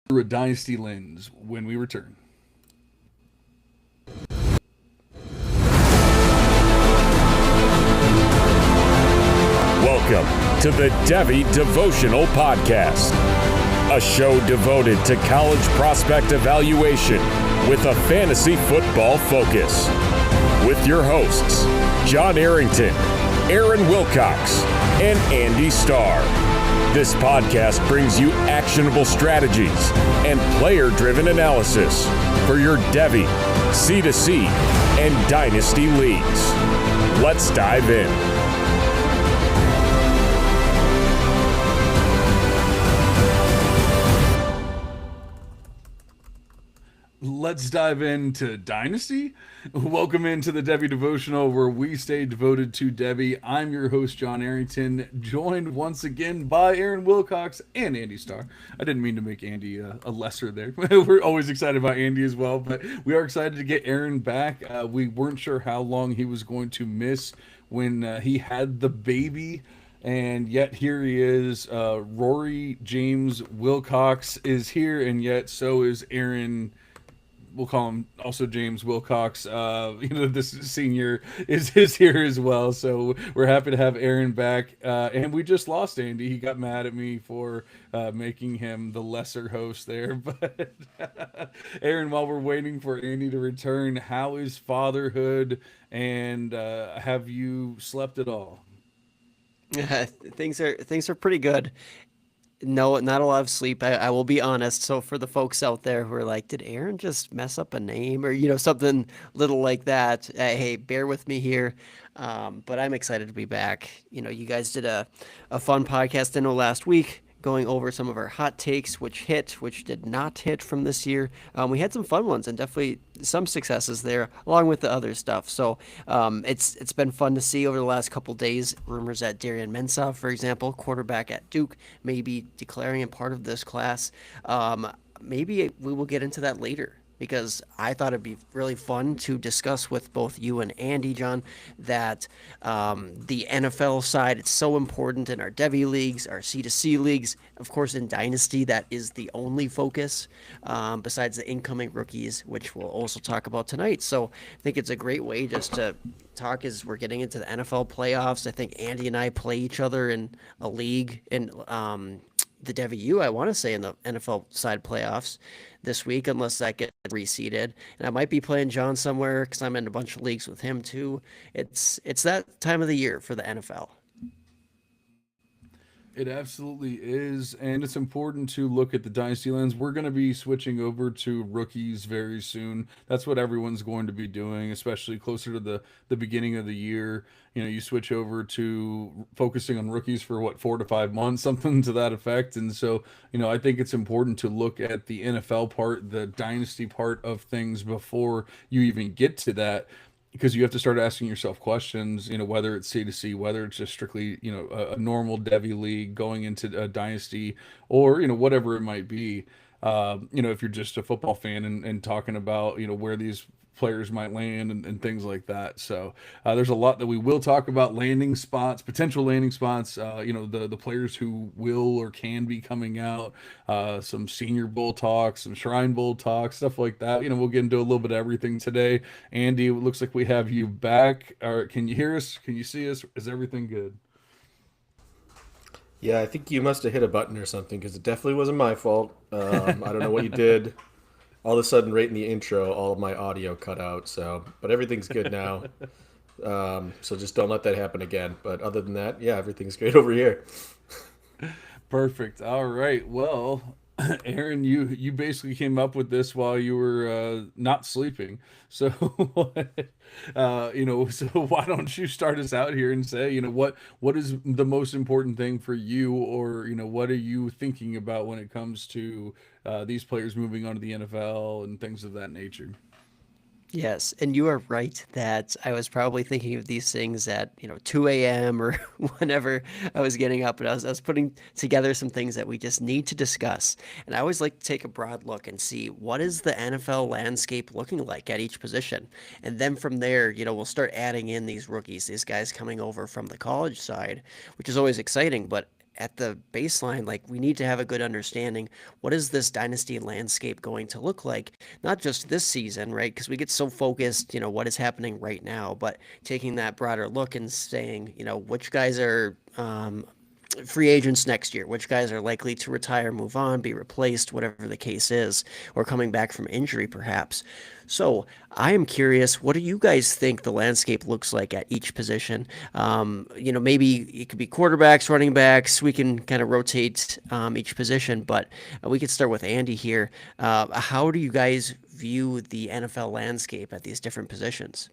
through a Dynasty lens when we return. Welcome to the Devy Devotional Podcast, a show devoted to college prospect evaluation with a fantasy football focus. With your hosts, John Arrington, Aaron Wilcox, and Andy Starr. This podcast brings you actionable strategies and player-driven analysis for your Devy, C2C, and Dynasty leagues. Let's dive in. Let's dive into Dynasty. Welcome into the Devy Devotional, where we stay devoted to Devy. I'm your host, John Arrington, joined once again by Aaron Wilcox and Andy Starr. I didn't mean to make Andy a lesser there. We're always excited about Andy as well, but we are excited to get Aaron back. We weren't sure how long he was going to miss when he had the baby. And yet here he is. Rory James Wilcox is here, and yet so is Aaron. We'll call him also James Wilcox. This senior is here as well. So we're happy to have Aaron back. And we just lost Andy. He got mad at me for making him the lesser host there. But Aaron, while we're waiting for Andy to return, how is fatherhood? And have you slept at all? Things are pretty good. No, not a lot of sleep. I will be honest. So for the folks out there who are like, did Aaron just mess up a name or something little like that? Hey, bear with me here. But I'm excited to be back. You guys did a fun podcast I know last week, going over some of our hot takes, which hit, which did not hit from this year. We had some fun ones and definitely some successes there, along with the other stuff. So it's been fun to see over the last couple days. Rumors that Darian Mensah, for example, quarterback at Duke, may be declaring a part of this class. Maybe we will get into that later, because I thought it'd be really fun to discuss with both you and Andy, John, that the NFL side, it's so important in our Devy leagues, our C2C leagues. Of course, in Dynasty, that is the only focus, besides the incoming rookies, which we'll also talk about tonight. So I think it's a great way just to talk as we're getting into the NFL playoffs. I think Andy and I play each other in a league in the DevyU, I want to say, in the NFL side playoffs this week, unless that gets reseeded. And I might be playing John somewhere because I'm in a bunch of leagues with him too. It's that time of the year for the NFL. It absolutely is, and it's important to look at the dynasty lens. We're going to be switching over to rookies very soon. That's what everyone's going to be doing, especially closer to the beginning of the year. You switch over to focusing on rookies for what, 4 to 5 months, something to that effect. And so, I think it's important to look at the NFL part, the dynasty part of things before you even get to that, because you have to start asking yourself questions, whether it's C2C, whether it's just strictly, a normal Devy league going into a dynasty, or, whatever it might be. If you're just a football fan and talking about, where these players might land and things like that. So there's a lot that we will talk about: landing spots, potential landing spots, the players who will or can be coming out, some Senior Bowl talk, some Shrine Bowl talk, stuff like that. We'll get into a little bit of everything today. Andy, it looks like we have you back. Can you hear us? Can you see us? Is everything good? Yeah, I think you must have hit a button or something, because it definitely wasn't my fault. I don't know what you did. All of a sudden, right in the intro, all of my audio cut out. But everything's good now. So just don't let that happen again. But other than that, yeah, everything's great over here. Perfect. All right. Well, Aaron, you basically came up with this while you were not sleeping. So, so why don't you start us out here and say, what is the most important thing for you, or what are you thinking about when it comes to these players moving on to the NFL and things of that nature? Yes, and you are right that I was probably thinking of these things at 2 a.m. or whenever I was getting up, and I was putting together some things that we just need to discuss. And I always like to take a broad look and see what is the NFL landscape looking like at each position, and then from there, we'll start adding in these rookies, these guys coming over from the college side, which is always exciting. But at the baseline, like we need to have a good understanding. What is this dynasty landscape going to look like? Not just this season, right? Because we get so focused, what is happening right now, but taking that broader look and saying, which guys are free agents next year, which guys are likely to retire, move on, be replaced, whatever the case is, or coming back from injury perhaps. So I am curious, what do you guys think the landscape looks like at each position? Maybe it could be quarterbacks, running backs. We can kind of rotate each position, but we could start with Andy here. How do you guys view the NFL landscape at these different positions?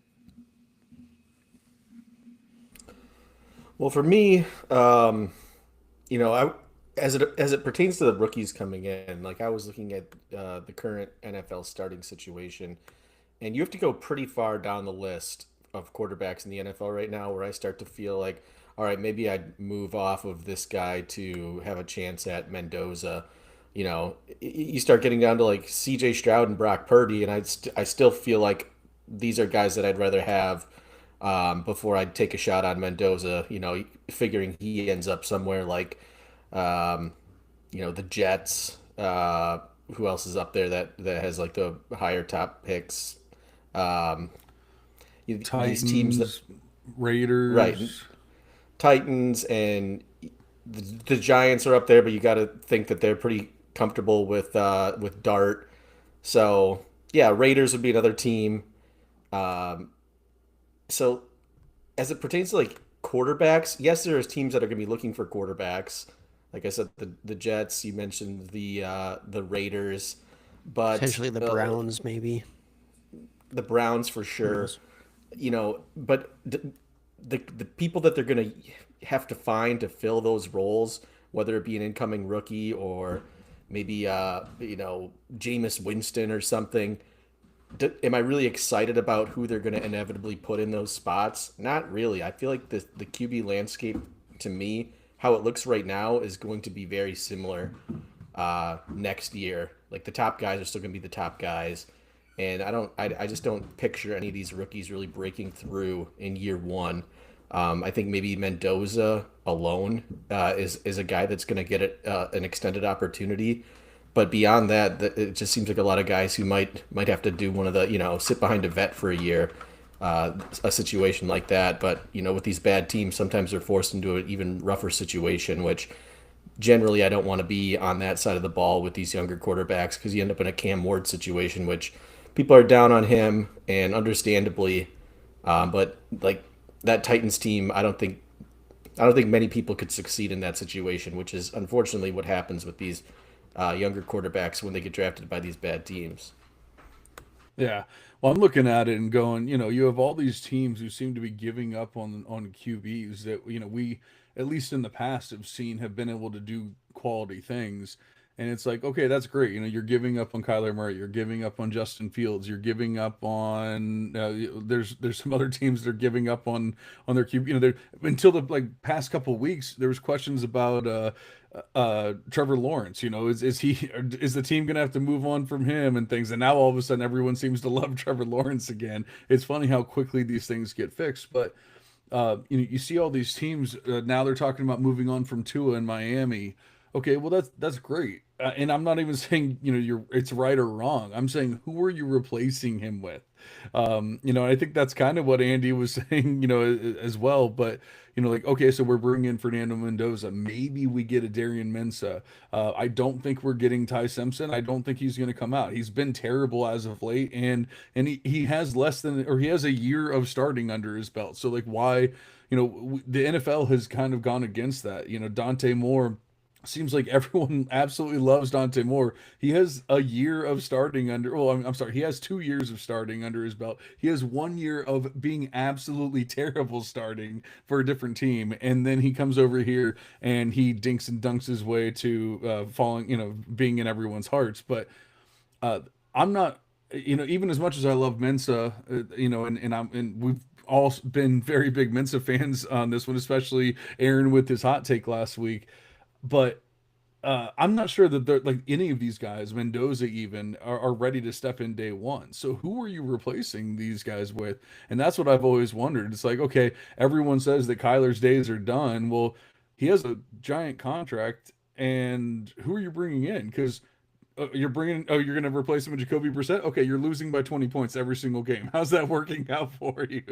Well, for me, I as it pertains to the rookies coming in, like I was looking at the current NFL starting situation, and you have to go pretty far down the list of quarterbacks in the NFL right now, where I start to feel like, all right, maybe I'd move off of this guy to have a chance at Mendoza. You start getting down to like C.J. Stroud and Brock Purdy, and I still feel like these are guys that I'd rather have before I'd take a shot on Mendoza. Figuring he ends up somewhere like um, the Jets. Who else is up there that has like the higher top picks? Um, these teams that Titans, right, Raiders. Titans and the Giants are up there, but you got to think that they're pretty comfortable with Dart. So yeah, Raiders would be another team. Um, so as it pertains to like quarterbacks, yes, there's teams that are going to be looking for quarterbacks. Like I said, the Jets. You mentioned the Raiders, but Potentially the Browns, maybe. the Browns for Who sure. knows? But the people that they're going to have to find to fill those roles, whether it be an incoming rookie or maybe Jameis Winston or something. Am I really excited about who they're going to inevitably put in those spots? Not really. I feel like the QB landscape, to me, how it looks right now, is going to be very similar next year. Like the top guys are still going to be the top guys, and I just don't picture any of these rookies really breaking through in year one. I think maybe Mendoza alone is a guy that's going to get an extended opportunity. But beyond that, it just seems like a lot of guys who might have to do one of the sit behind a vet for a year, a situation like that. But with these bad teams, sometimes they're forced into an even rougher situation, which generally I don't want to be on that side of the ball with these younger quarterbacks, because you end up in a Cam Ward situation, which people are down on him, and understandably. But like that Titans team, I don't think many people could succeed in that situation, which is unfortunately what happens with these younger quarterbacks when they get drafted by these bad teams. Yeah. Well, I'm looking at it and going, you have all these teams who seem to be giving up on QBs that, we, at least in the past, have seen have been able to do quality things. And it's like, okay, that's great. You're giving up on Kyler Murray, you're giving up on Justin Fields, you're giving up on there's some other teams that are giving up on their QB. They're, until the like past couple of weeks, there was questions about Trevor Lawrence. Is the team gonna have to move on from him and things? And now all of a sudden everyone seems to love Trevor Lawrence again. It's funny how quickly these things get fixed. But you see all these teams now they're talking about moving on from Tua in Miami. Okay, well that's great, and I'm not even saying it's right or wrong. I'm saying who are you replacing him with? I think that's kind of what Andy was saying, as well. But like, okay, so we're bringing in Fernando Mendoza. Maybe we get a Darian Mensah. I don't think we're getting Ty Simpson. I don't think he's going to come out. He's been terrible as of late, and he has less than, or he has a year of starting under his belt. So like, why? The NFL has kind of gone against that. Dante Moore. Seems like everyone absolutely loves Dante Moore. He has a year of starting under. Well, I'm sorry. He has 2 years of starting under his belt. He has 1 year of being absolutely terrible starting for a different team, and then he comes over here and he dinks and dunks his way to falling. Being in everyone's hearts. But uh, I'm not. Even as much as I love Mensa, and we've all been very big Mensa fans on this one, especially Aaron with his hot take last week. But I'm not sure that they're like any of these guys, Mendoza even, are ready to step in day one. So who are you replacing these guys with? And that's what I've always wondered. It's like, okay, everyone says that Kyler's days are done. Well, he has a giant contract, and who are you bringing in? Because you're going to replace him with Jacoby Brissett. Okay, you're losing by 20 points every single game. How's that working out for you?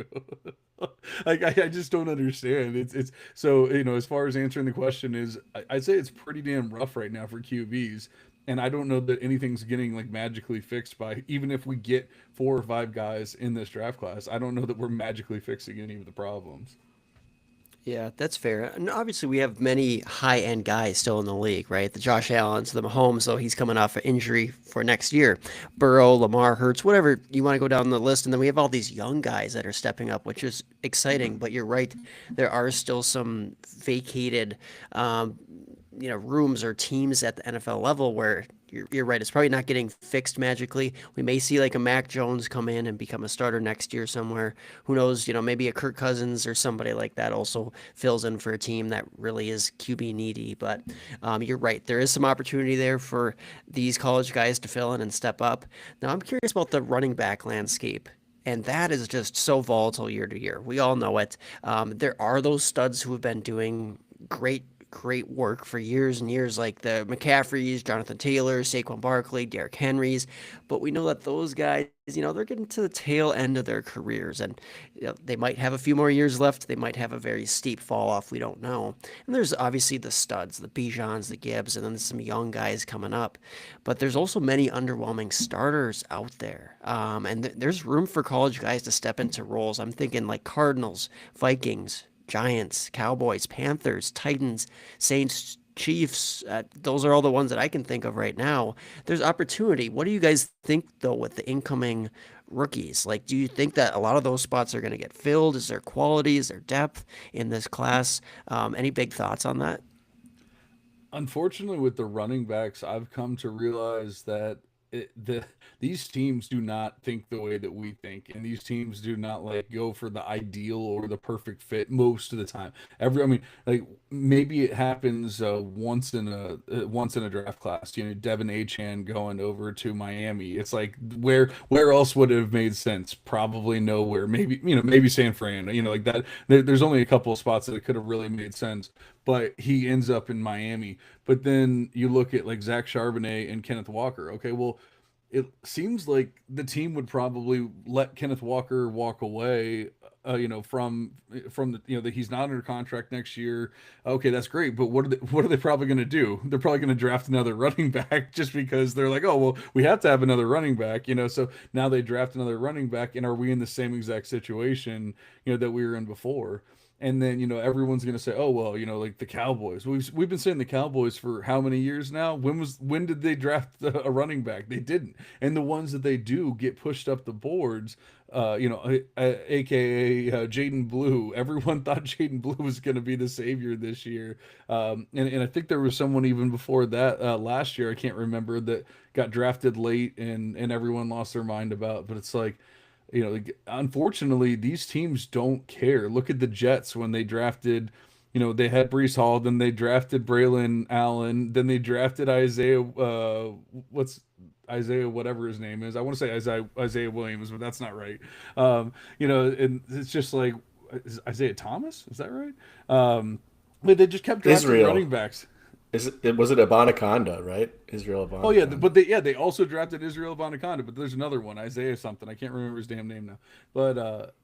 Like I just don't understand. It's so as far as answering the question is, I'd say it's pretty damn rough right now for QBs. And I don't know that anything's getting like magically fixed by, even if we get 4 or 5 guys in this draft class. I don't know that we're magically fixing any of the problems. Yeah, that's fair. And obviously, we have many high-end guys still in the league, right? The Josh Allens, the Mahomes, so he's coming off an injury for next year. Burrow, Lamar, Hurts, whatever you want to go down the list. And then we have all these young guys that are stepping up, which is exciting. But you're right, there are still some vacated rooms or teams at the NFL level where you're right. It's probably not getting fixed magically. We may see like a Mac Jones come in and become a starter next year somewhere. Who knows? Maybe a Kirk Cousins or somebody like that also fills in for a team that really is QB needy. But you're right. There is some opportunity there for these college guys to fill in and step up. Now, I'm curious about the running back landscape. And that is just so volatile year to year. We all know it. There are those studs who have been doing great work for years and years, like the McCaffreys, Jonathan Taylor, Saquon Barkley, Derrick Henrys. But we know that those guys, they're getting to the tail end of their careers, and they might have a few more years left. They might have a very steep fall off. We don't know. And there's obviously the studs, the Bijans, the Gibbs, and then some young guys coming up. But there's also many underwhelming starters out there. And there's room for college guys to step into roles. I'm thinking like Cardinals, Vikings, Giants, Cowboys, Panthers, Titans, Saints, Chiefs. Those are all the ones that I can think of right now. There's opportunity. What do you guys think, though, with the incoming rookies? Like, do you think that a lot of those spots are going to get filled? Is there quality? Is there depth in this class? Any big thoughts on that? Unfortunately, with the running backs, I've come to realize that these teams do not think the way that we think, and these teams do not like go for the ideal or the perfect fit most of the time. I mean, like maybe it happens once in a draft class. Devin Achan going over to Miami. It's like where else would it have made sense? Probably nowhere. Maybe San Fran. Like that. There's only a couple of spots that it could have really made sense, but he ends up in Miami. But then you look at like Zach Charbonnet and Kenneth Walker. Okay, well, it seems like the team would probably let Kenneth Walker walk away, from that he's not under contract next year. Okay, that's great, but what are they probably going to do? They're probably going to draft another running back just because they're like, oh well, we have to have another running back. So now they draft another running back, and are we in the same exact situation that we were in before? And then everyone's gonna say, oh well, like the Cowboys. We've been saying the Cowboys for how many years now? When did they draft a running back? They didn't. And the ones that they do get pushed up the boards. AKA Jaden Blue. Everyone thought Jaden Blue was going to be the savior this year, and I think there was someone even before that last year. I can't remember, that got drafted late, and everyone lost their mind about. But it's like, like, unfortunately, these teams don't care. Look at the Jets when they drafted, they had Brees Hall, then they drafted Braylon Allen, then they drafted Isaiah, whatever his name is. I want to say Isaiah Williams, but that's not right. And it's just like, is Isaiah Thomas? Is that right? But they just kept drafting Israel. running backs. Was it Abanaconda, right? Israel Abanaconda. Oh yeah, but they also drafted Israel Abanikanda, but there's another one, Isaiah something. I can't remember his damn name now. But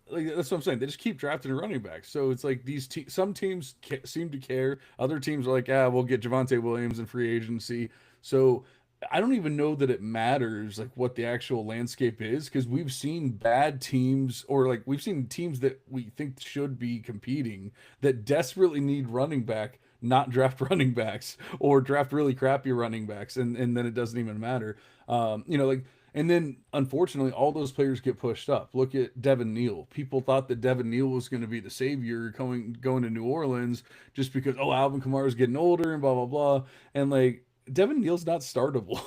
like, that's what I'm saying. They just keep drafting running backs. So it's like some teams seem to care. Other teams are like, we'll get Javonte Williams in free agency. So I don't even know that it matters like what the actual landscape is, because we've seen bad teams, or like we've seen teams that we think should be competing that desperately need running back, not draft running backs, or draft really crappy running backs, and then it doesn't even matter. Like, and then unfortunately all those players get pushed up. Look at Devin Neal. People thought that Devin Neal was going to be the savior going to New Orleans, just because Alvin Kamara's getting older and blah blah blah, and like Devin Neal's not startable.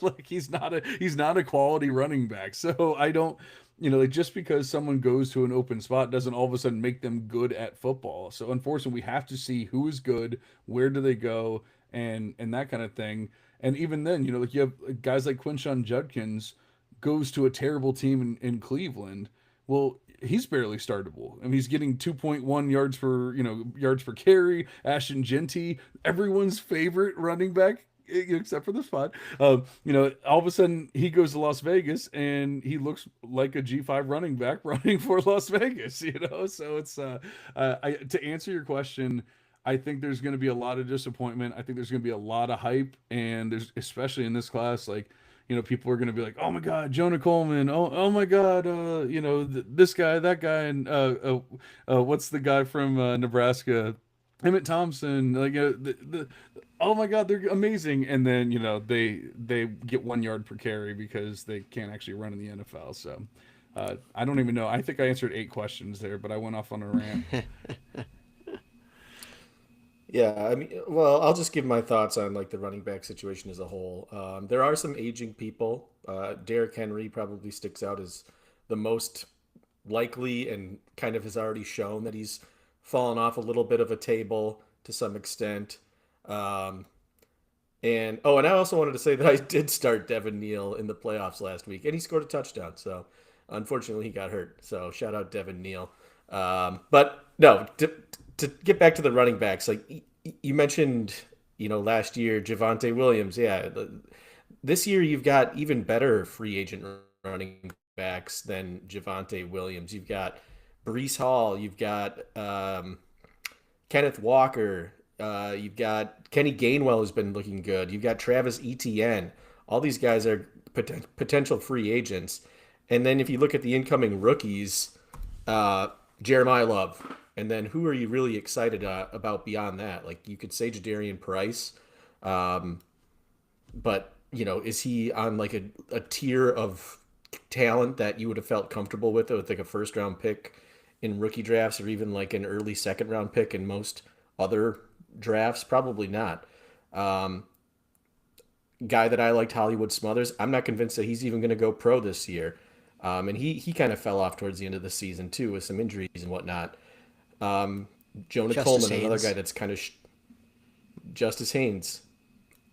Like he's not a quality running back. So I don't, like, just because someone goes to an open spot doesn't all of a sudden make them good at football. So unfortunately, we have to see who is good, where do they go, and that kind of thing. And even then, like you have guys like Quinshon Judkins goes to a terrible team in Cleveland, Well, he's barely startable. I mean, he's getting 2.1 yards per, yards per carry. Ashton Genty, everyone's favorite running back, except for the spot. All of a sudden he goes to Las Vegas and he looks like a G5 running back running for Las Vegas. So it's to answer your question. I think there's going to be a lot of disappointment. I think there's going to be a lot of hype, and there's especially in this class, like people are going to be like, "Oh my God, Jonah Coleman! Oh my God, this guy, that guy, and what's the guy from Nebraska, Emmett Thompson? Like, oh my God, they're amazing!" And then they get 1 yard per carry because they can't actually run in the NFL. So I don't even know. I think I answered 8 questions there, but I went off on a rant. Yeah, I mean, well, I'll just give my thoughts on like the running back situation as a whole. There are some aging people. Derrick Henry probably sticks out as the most likely, and kind of has already shown that he's fallen off a little bit of a table to some extent. Um, and I also wanted to say that I did start Devin Neal in the playoffs last week, and he scored a touchdown. So unfortunately, he got hurt. So shout out Devin Neal. But no, to get back to the running backs, like you mentioned, last year Javonte Williams. Yeah, this year you've got even better free agent running backs than Javonte Williams. You've got Brees Hall. You've got Kenneth Walker. You've got Kenny Gainwell, who's been looking good. You've got Travis Etienne. All these guys are potential free agents. And then if you look at the incoming rookies, Jeremiah Love. And then who are you really excited about beyond that? Like you could say Jadarian Price, but is he on like a tier of talent that you would have felt comfortable with like a first round pick in rookie drafts, or even like an early second round pick in most other drafts? Probably not. Guy that I liked, Hollywood Smothers. I'm not convinced that he's even going to go pro this year. And he kind of fell off towards the end of the season too with some injuries and whatnot. Jonah Justice Coleman, another Haynes. guy that's kind of Justice Haynes,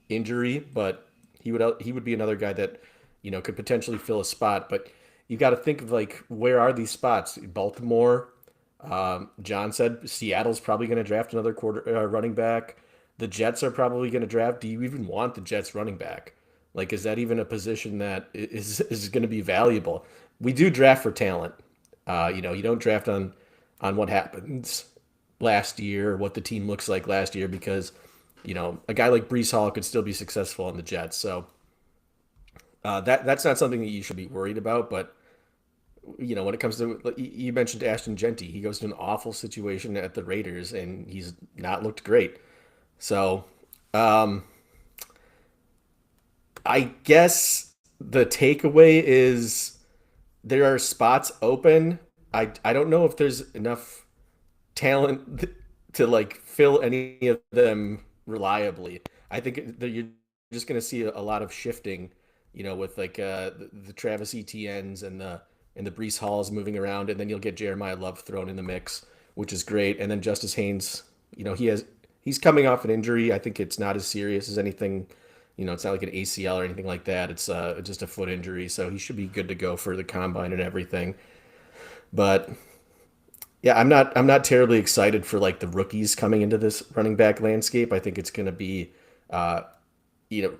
injury, but he would be another guy that could potentially fill a spot. But you got to think of like, where are these spots? Baltimore. John said Seattle's probably going to draft another running back. The Jets are probably going to draft. Do you even want the Jets running back? Like, is that even a position that is going to be valuable? We do draft for talent. You don't draft on what happens last year, or what the team looks like last year, because a guy like Brees Hall could still be successful on the Jets. So that's not something that you should be worried about. But when it comes to, like, you mentioned Ashton Genty, he goes to an awful situation at the Raiders, and he's not looked great. So I guess the takeaway is there are spots open. I don't know if there's enough talent to like fill any of them reliably. I think that you're just going to see a lot of shifting, with like the Travis Etiennes and the Brees Halls moving around, and then you'll get Jeremiah Love thrown in the mix, which is great. And then Justice Haynes, he's coming off an injury. I think it's not as serious as anything. It's not like an ACL or anything like that. It's just a foot injury, so he should be good to go for the combine and everything. But yeah, I'm not terribly excited for like the rookies coming into this running back landscape. I think it's going to be, you know,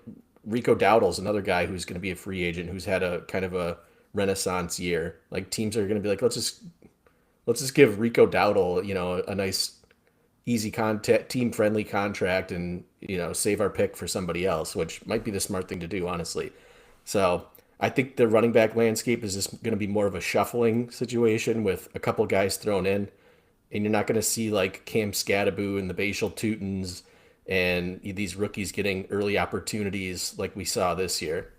Rico Dowdle's another guy who's going to be a free agent who's had a kind of a renaissance year. Like teams are going to be like, let's just give Rico Dowdle, a nice easy contact, team friendly contract, and save our pick for somebody else, which might be the smart thing to do, honestly. So I think the running back landscape is just going to be more of a shuffling situation with a couple guys thrown in, and you're not going to see like Cam Scadaboo and the Bashal Tutons and these rookies getting early opportunities like we saw this year.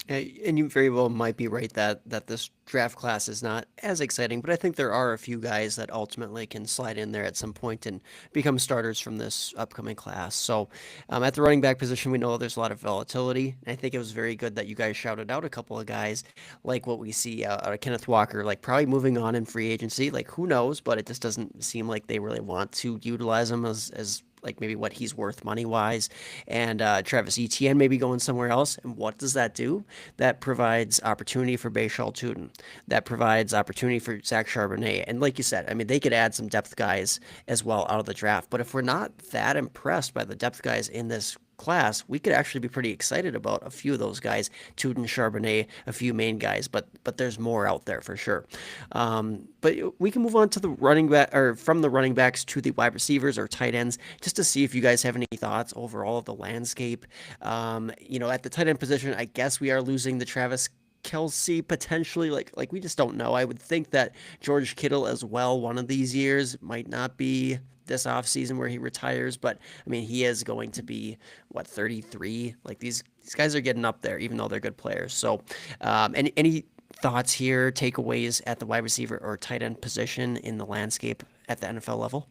And you very well might be right that this draft class is not as exciting, but I think there are a few guys that ultimately can slide in there at some point and become starters from this upcoming class. So at the running back position, we know there's a lot of volatility. I think it was very good that you guys shouted out a couple of guys like what we see out of Kenneth Walker, like probably moving on in free agency. Like who knows, but it just doesn't seem like they really want to utilize him as like maybe what he's worth money wise, and Travis Etienne maybe going somewhere else. And what does that do? That provides opportunity for Bashal Tootin. That provides opportunity for Zach Charbonnet. And like you said, I mean, they could add some depth guys as well out of the draft. But if we're not that impressed by the depth guys in this class, we could actually be pretty excited about a few of those guys, Tootin, Charbonnet, a few main guys, but there's more out there for sure. But we can move on to the running back, or from the running backs to the wide receivers or tight ends, just to see if you guys have any thoughts overall of the landscape. At the tight end position, I guess we are losing the Travis Kelsey potentially. Like we just don't know. I would think that George Kittle as well one of these years might not be this offseason where he retires, but I mean he is going to be 33. Like these guys are getting up there, even though they're good players. So any thoughts here, takeaways at the wide receiver or tight end position in the landscape at the NFL level?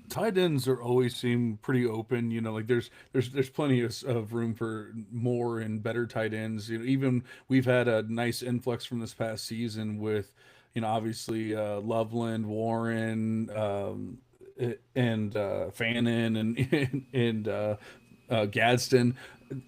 Tight ends are always seem pretty open. Like there's plenty of room for more and better tight ends. Even we've had a nice influx from this past season with, obviously Loveland, Warren, and Fannin and Gadsden.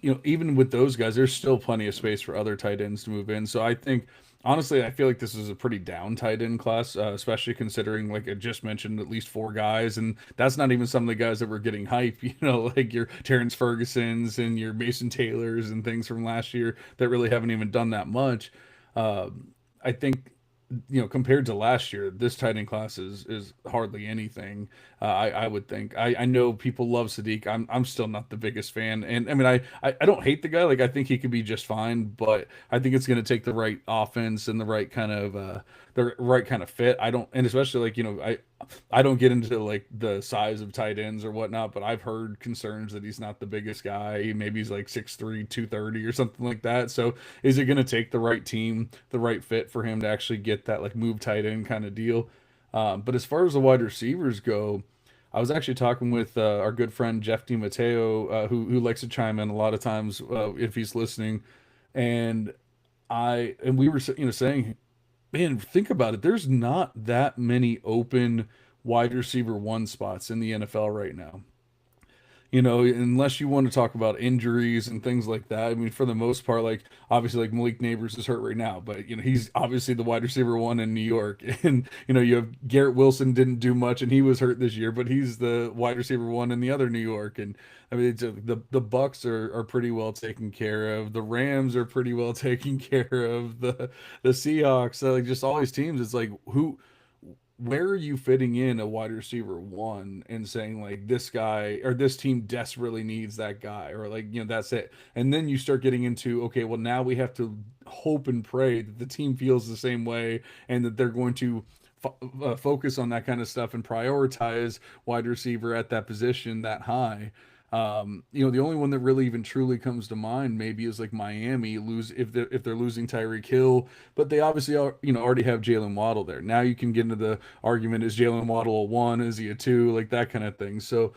Even with those guys, there's still plenty of space for other tight ends to move in. So I think, honestly, I feel like this is a pretty down tight end class, especially considering, like I just mentioned, at least 4 guys, and that's not even some of the guys that were getting hype. Like your Terrence Fergusons and your Mason Taylors and things from last year that really haven't even done that much. I think, compared to last year, this tight end class is hardly anything. I would think. I know people love Sadiq. I'm still not the biggest fan, and I mean I don't hate the guy. Like I think he could be just fine, but I think it's going to take the right offense and the right kind of fit. I don't, and especially like I don't get into like the size of tight ends or whatnot, but I've heard concerns that he's not the biggest guy. Maybe he's like 6'3", 230 or something like that. So is it going to take the right team, the right fit for him to actually get that like move tight end kind of deal? But as far as the wide receivers go, I was actually talking with our good friend Jeff DiMatteo, who likes to chime in a lot of times if he's listening, and we were saying, man, think about it. There's not that many open wide receiver one spots in the NFL right now. Unless you want to talk about injuries and things like that. I mean, for the most part, like obviously, like Malik Neighbors is hurt right now, but he's obviously the wide receiver one in New York, and you have Garrett Wilson didn't do much, and he was hurt this year, but he's the wide receiver one in the other New York, and I mean, the Bucks are pretty well taken care of. The Rams are pretty well taken care of. The Seahawks, like just all these teams, it's like where are you fitting in a wide receiver one and saying like this guy or this team desperately needs that guy, or like that's it, and then you start getting into, okay, well now we have to hope and pray that the team feels the same way and that they're going to focus on that kind of stuff and prioritize wide receiver at that position that high. The only one that really even truly comes to mind maybe is like Miami lose if they're losing Tyreek Hill, but they obviously are, already have Jalen Waddle there. Now you can get into the argument, is Jalen Waddle a 1, is he a 2, like that kind of thing. So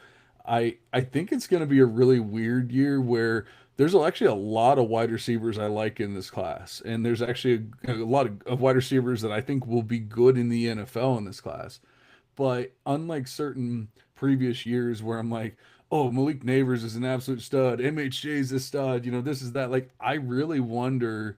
I think it's going to be a really weird year where there's actually a lot of wide receivers I like in this class, and there's actually a lot of wide receivers that I think will be good in the NFL in this class. But unlike certain previous years where I'm like, oh, Malik Neighbors is an absolute stud, MHJ is a stud, this is that. Like, I really wonder,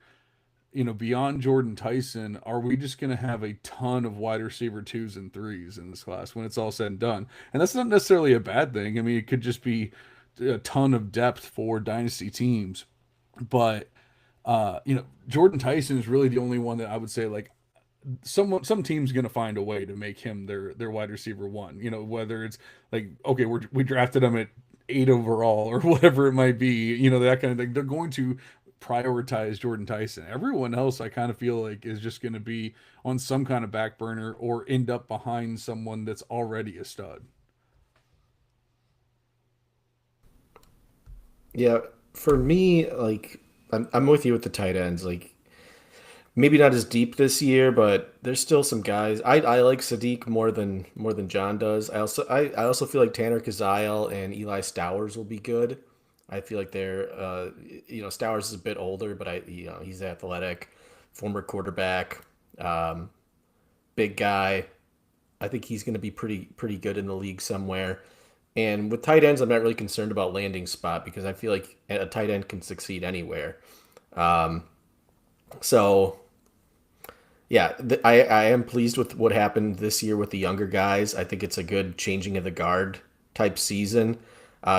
beyond Jordan Tyson, are we just going to have a ton of wide receiver 2s and 3s in this class when it's all said and done? And that's not necessarily a bad thing. I mean, it could just be a ton of depth for dynasty teams. But, Jordan Tyson is really the only one that I would say, like, some team's gonna find a way to make him their wide receiver one. Whether it's like, okay, we drafted him at 8 overall or whatever it might be. That kind of thing. They're going to prioritize Jordan Tyson. Everyone else, I kind of feel like, is just going to be on some kind of back burner or end up behind someone that's already a stud. Yeah, for me, like I'm with you with the tight ends. Like maybe not as deep this year, but there's still some guys. I like Sadiq more than John does. I also feel like Tanner Kazile and Eli Stowers will be good. I feel like they're Stowers is a bit older, but he's athletic, former quarterback, big guy. I think he's going to be pretty good in the league somewhere. And with tight ends, I'm not really concerned about landing spot because I feel like a tight end can succeed anywhere. Um, so yeah, I am pleased with what happened this year with the younger guys. I think it's a good changing of the guard type season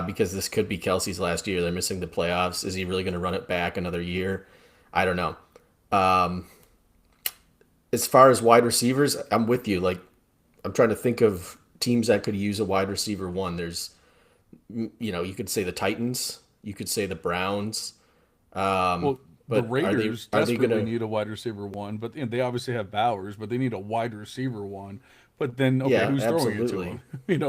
because this could be Kelsey's last year. They're missing the playoffs. Is he really going to run it back another year? I don't know. Um, as far as wide receivers, I'm with you. Like, I'm trying to think of teams that could use a wide receiver one. There's, you could say the Titans, you could say the Browns. Um, Well, the but Raiders are they desperately gonna? need a wide receiver one, but they obviously have Bowers, but they need a wide receiver one. But then, okay, Yeah, who's throwing it to absolutely. him?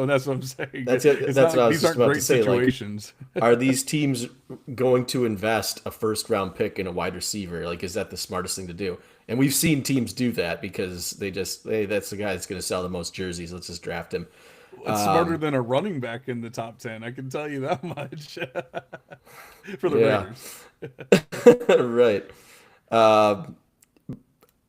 That's what I'm saying. That's it. It's That's not what I like was these just aren't about to great say. Like, situations. are these teams going to invest a first round pick in a wide receiver? Like, is that the smartest thing to do? And we've seen teams do that because they just, hey, that's the guy that's going to sell the most jerseys. Let's just draft him. It's smarter Um, than a running back in the top 10. I can tell you that much for the yeah, Raiders. right. Um,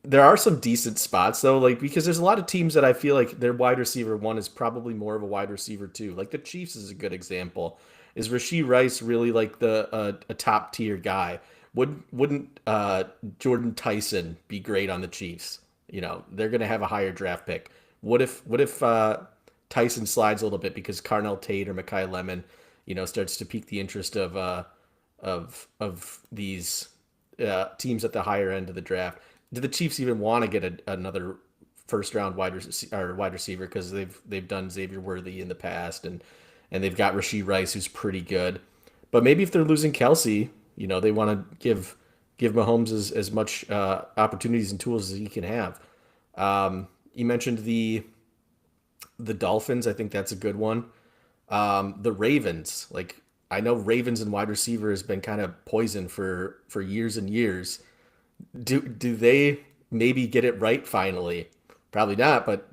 there are some decent spots though, like because there's a lot of teams that I feel like their wide receiver one is probably more of a wide receiver two. Like the Chiefs is a good example. Is Rasheed Rice really like a top tier guy? Wouldn't Jordan Tyson be great on the Chiefs? They're going to have a higher draft pick. What if Tyson slides a little bit because Carnell Tate or Makai Lemon, starts to pique the interest of these teams at the higher end of the draft? Do the Chiefs even want to get another first round wide receiver because they've done Xavier Worthy in the past and they've got Rasheed Rice who's pretty good, but maybe if they're losing Kelsey, they want to give Mahomes as much opportunities and tools as he can have. You mentioned the Dolphins. I think that's a good one. The Ravens, like I know Ravens and wide receiver has been kind of poison for years and years. Do they maybe get it right finally? Probably not, but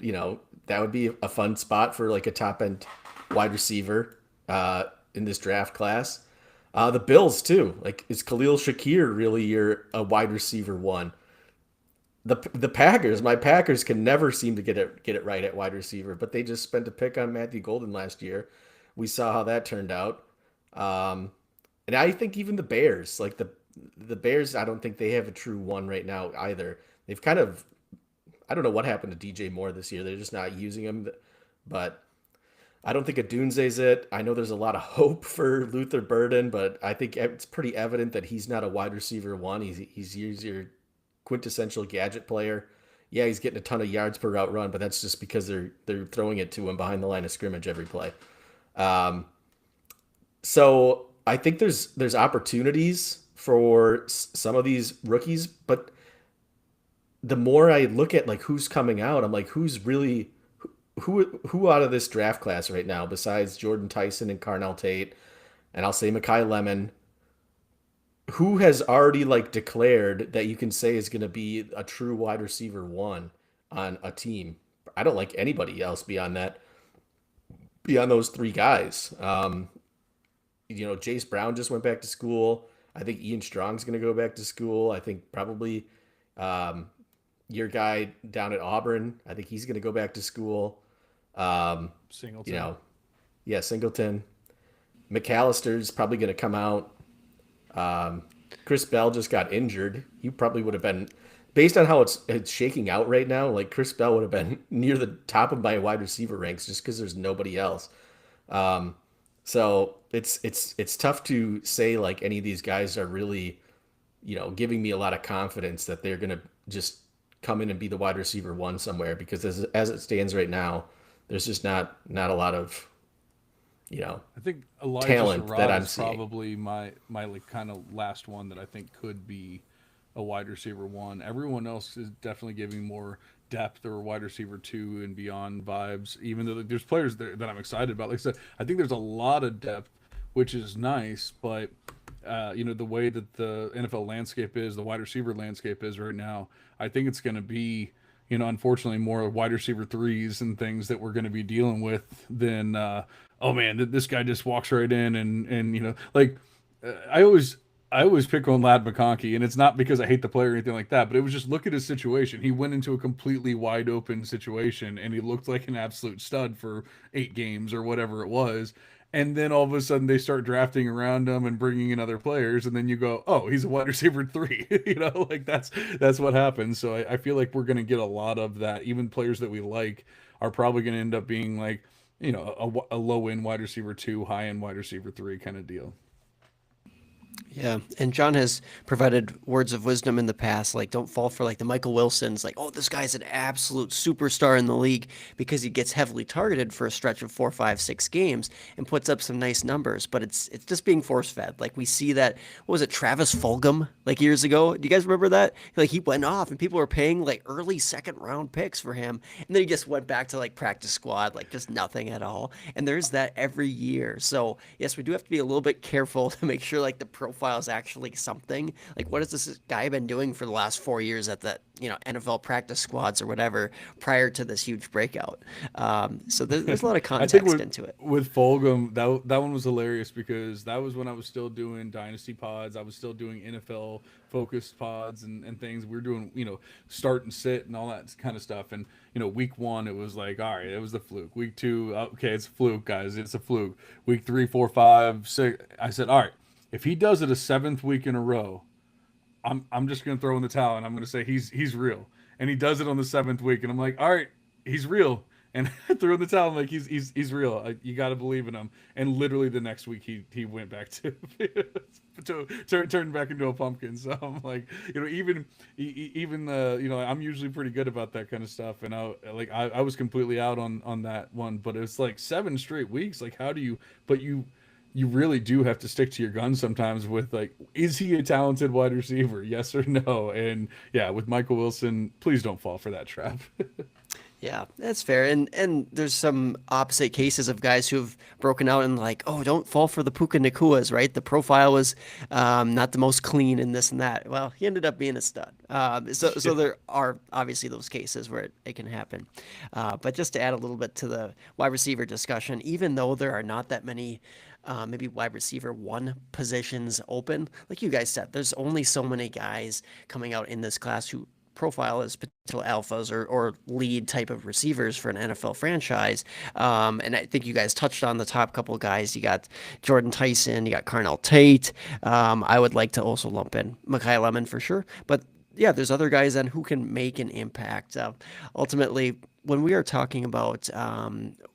that would be a fun spot for like a top end wide receiver in this draft class. The Bills too. Like, is Khalil Shakir really your a wide receiver one? The Packers, my Packers can never seem to get it right at wide receiver, but they just spent a pick on Matthew Golden last year. We saw how that turned out. Um, and I think even the Bears, like the Bears, I don't think they have a true one right now either. They've kind of, I don't know what happened to DJ Moore this year. They're just not using him, but I don't think Adunze's it. I know there's a lot of hope for Luther Burden, but I think it's pretty evident that he's not a wide receiver one. He's your quintessential gadget player. Yeah, he's getting a ton of yards per route run, but that's just because they're throwing it to him behind the line of scrimmage every play. Um, so I think there's opportunities for some of these rookies, but the more I look at like who's coming out, I'm like, who's really who out of this draft class right now, besides Jordan Tyson and Carnell Tate, and I'll say Makai Lemon, who has already like declared that you can say is going to be a true wide receiver one on a team? I don't like anybody else beyond those three guys. Jace Brown just went back to school. I think Ian Strong's going to go back to school. I think probably um, your guy down at Auburn, I think he's going to go back to school. You Singleton. know, yeah, Singleton. McAllister's probably going to come out. Chris Bell just got injured. He probably would have been, based on how it's shaking out right now, like Chris Bell would have been near the top of my wide receiver ranks just because there's nobody else. Um, so it's tough to say like any of these guys are really, giving me a lot of confidence that they're gonna just come in and be the wide receiver one somewhere because as it stands right now, there's just not a lot of I think Elijah talent that Sarah I'm is seeing. probably my like kind of last one that I think could be a wide receiver one. Everyone else is definitely giving more depth or wide receiver two and beyond vibes. Even though there's players there that I'm excited about. Like I said, I think there's a lot of depth, which is nice. But the way that the NFL landscape is, the wide receiver landscape is right now, I think it's going to be, unfortunately, more wide receiver threes and things that we're going to be dealing with than, oh man, this guy just walks right in and I always I always pick on Lad McConkey, and it's not because I hate the player or anything like that, but it was just look at his situation. He went into a completely wide open situation, and he looked like an absolute stud for 8 games or whatever it was. And then all of a sudden, they start drafting around him and bringing in other players, and then you go, "Oh, he's a wide receiver 3." Like that's what happens. So I feel like we're going to get a lot of that. Even players that we like are probably going to end up being like, a low end wide receiver 2, high end wide receiver 3 kind of deal. Yeah, and John has provided words of wisdom in the past, like don't fall for like the Michael Wilsons, like, oh, this guy's an absolute superstar in the league because he gets heavily targeted for a stretch of 4, 5, 6 games and puts up some nice numbers, but it's just being force fed. Like we see that, what was it, Travis Fulgham, like years ago? Do you guys remember that? Like he went off and people were paying like early second round picks for him, and then he just went back to like practice squad, like just nothing at all. And there's that every year. So yes, we do have to be a little bit careful to make sure like the profile is actually something. Like, what has this guy been doing for the last 4 years at the NFL practice squads or whatever prior to this huge breakout? So there's a lot of I think context into it. with Fulgham, that one was hilarious because that was when I was still doing Dynasty pods. I was still doing NFL focused pods and things. We were doing, start and sit and all that kind of stuff. And, week 1, it was like, all right, it was the fluke. Week 2, okay, it's a fluke, guys. It's a fluke. Week 3, 4, 5, 6. I said, all right, if he does it a 7th week in a row, I'm just gonna throw in the towel and I'm gonna say he's real. And he does it on the 7th week, and I'm like, all right, he's real. And I threw in the towel. I'm like, he's real. You got to believe in him. And literally the next week, he went back to turned back into a pumpkin. So I'm like, even I'm usually pretty good about that kind of stuff. And I was completely out on that one. But it's like 7 straight weeks. Like, how do you? But you really do have to stick to your guns sometimes with like, is he a talented wide receiver? Yes or no? And yeah, with Michael Wilson, please don't fall for that trap. Yeah, that's fair. And there's some opposite cases of guys who have broken out and like, oh, don't fall for the Puka Nakuas, right? The profile was not the most clean and this and that. Well, he ended up being a stud. So there are obviously those cases where it can happen. But just to add a little bit to the wide receiver discussion, even though there are not that many maybe wide receiver 1 positions open, like you guys said, there's only so many guys coming out in this class who profile as potential alphas or lead type of receivers for an NFL franchise. And I think you guys touched on the top couple of guys. You got Jordan Tyson, you got Carnell Tate. I would like to also lump in Mekhi Lemon for sure. But yeah, there's other guys then who can make an impact. Ultimately, when we are talking about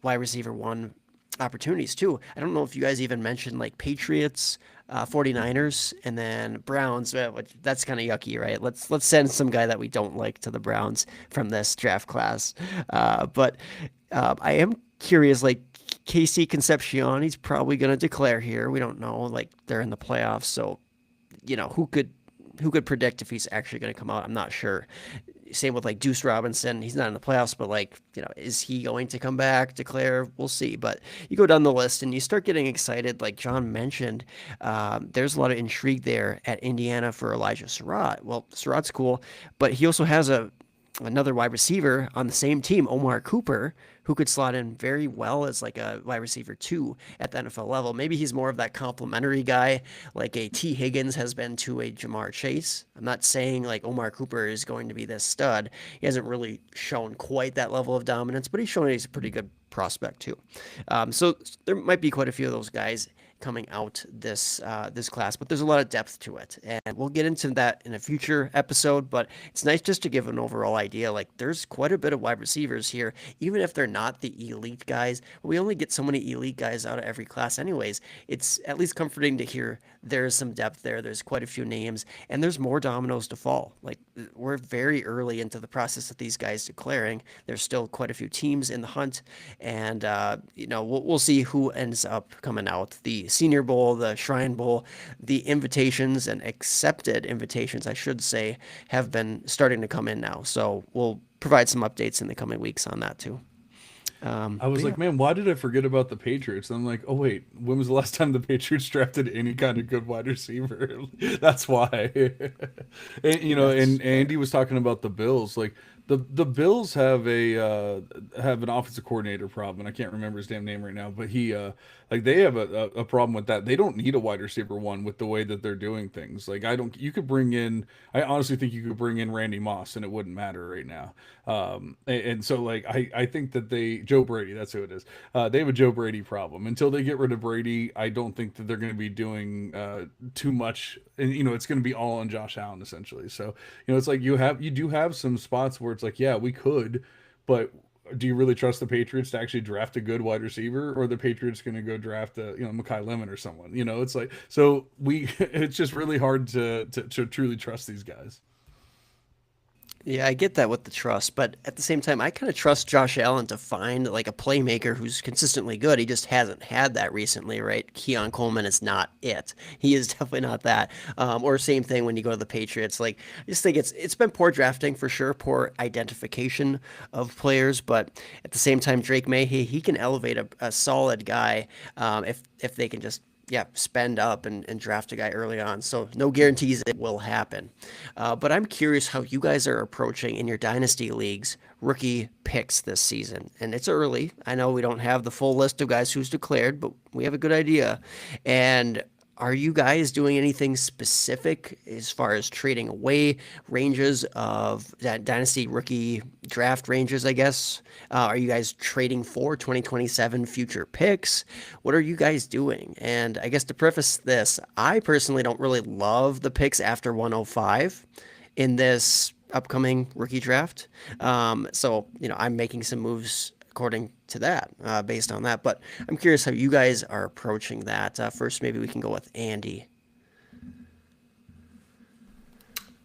wide receiver 1 opportunities too, I don't know if you guys even mentioned like Patriots, 49ers, and then Browns. That's kind of yucky, right? Let's send some guy that we don't like to the Browns from this draft class. But I am curious, like Casey Concepcion, he's probably going to declare here. We don't know, like they're in the playoffs, so who could predict if he's actually going to come out? I'm not sure. Same with like Deuce Robinson. He's not in the playoffs, but like, is he going to come back, declare? We'll see. But you go down the list and you start getting excited. Like John mentioned, there's a lot of intrigue there at Indiana for Elijah Surratt. Well, Surratt's cool, but he also has another wide receiver on the same team, Omar Cooper, who could slot in very well as like a wide receiver 2 at the NFL level. Maybe he's more of that complimentary guy, like a T. Higgins has been to a Jamar Chase. I'm not saying like Omar Cooper is going to be this stud. He hasn't really shown quite that level of dominance, but he's shown he's a pretty good prospect too. So there might be quite a few of those guys coming out this class, but there's a lot of depth to it, and we'll get into that in a future episode. But it's nice just to give an overall idea. Like there's quite a bit of wide receivers here, even if they're not the elite guys. We only get so many elite guys out of every class anyways. It's at least comforting to hear there's some depth there. There's quite a few names, and there's more dominoes to fall. Like we're very early into the process of these guys declaring. There's still quite a few teams in the hunt, and we'll see who ends up coming out. The Senior Bowl, the Shrine Bowl, the invitations and accepted invitations, I should say, have been starting to come in now. So we'll provide some updates in the coming weeks on that too. I was like, man, why did I forget about the Patriots? And I'm like, oh wait, when was the last time the Patriots drafted any kind of good wide receiver? That's why. And and Andy was talking about the Bills. Like The Bills have an offensive coordinator problem, and I can't remember his damn name right now. But he like they have a problem with that. They don't need a wide receiver one with the way that they're doing things. Like I don't. You could bring in. I honestly think you could bring in Randy Moss, and it wouldn't matter right now. And so like I think that Joe Brady. That's who it is. They have a Joe Brady problem. Until they get rid of Brady, I don't think that they're going to be doing too much. And it's going to be all on Josh Allen essentially. So it's like you do have some spots where it's like, yeah, we could, but do you really trust the Patriots to actually draft a good wide receiver, or the Patriots going to go draft Mekhi Lemon or someone? It's like so it's just really hard to truly trust these guys. Yeah, I get that with the trust, but at the same time, I kind of trust Josh Allen to find like a playmaker who's consistently good. He just hasn't had that recently, right? Keon Coleman is not it. He is definitely not that. Or same thing when you go to the Patriots. Like I just think it's been poor drafting for sure, poor identification of players, but at the same time, Drake May he can elevate a solid guy if they can just spend up and draft a guy early on. So no guarantees it will happen. But I'm curious how you guys are approaching in your dynasty leagues rookie picks this season. And it's early. I know we don't have the full list of guys who's declared, but we have a good idea. And are you guys doing anything specific as far as trading away ranges of that dynasty rookie draft ranges, I guess? Are you guys trading for 2027 future picks? What are you guys doing? And I guess to preface this, I personally don't really love the picks after 105 in this upcoming rookie draft. I'm making some moves according to that, based on that. But I'm curious how you guys are approaching that. First, maybe we can go with Andy.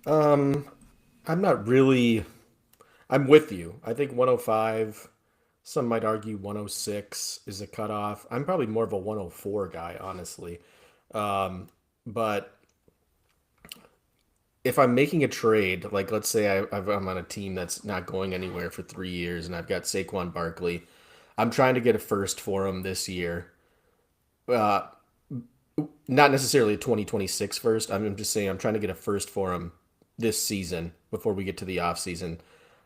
I'm not really. I'm with you. I think 105. Some might argue 106 is a cutoff. I'm probably more of a 104 guy, honestly. But if I'm making a trade, like let's say I'm on a team that's not going anywhere for 3 years, and I've got Saquon Barkley, I'm trying to get a first for him this year. Uh, Not necessarily a 2026 first. I'm just saying I'm trying to get a first for him this season before we get to the off season.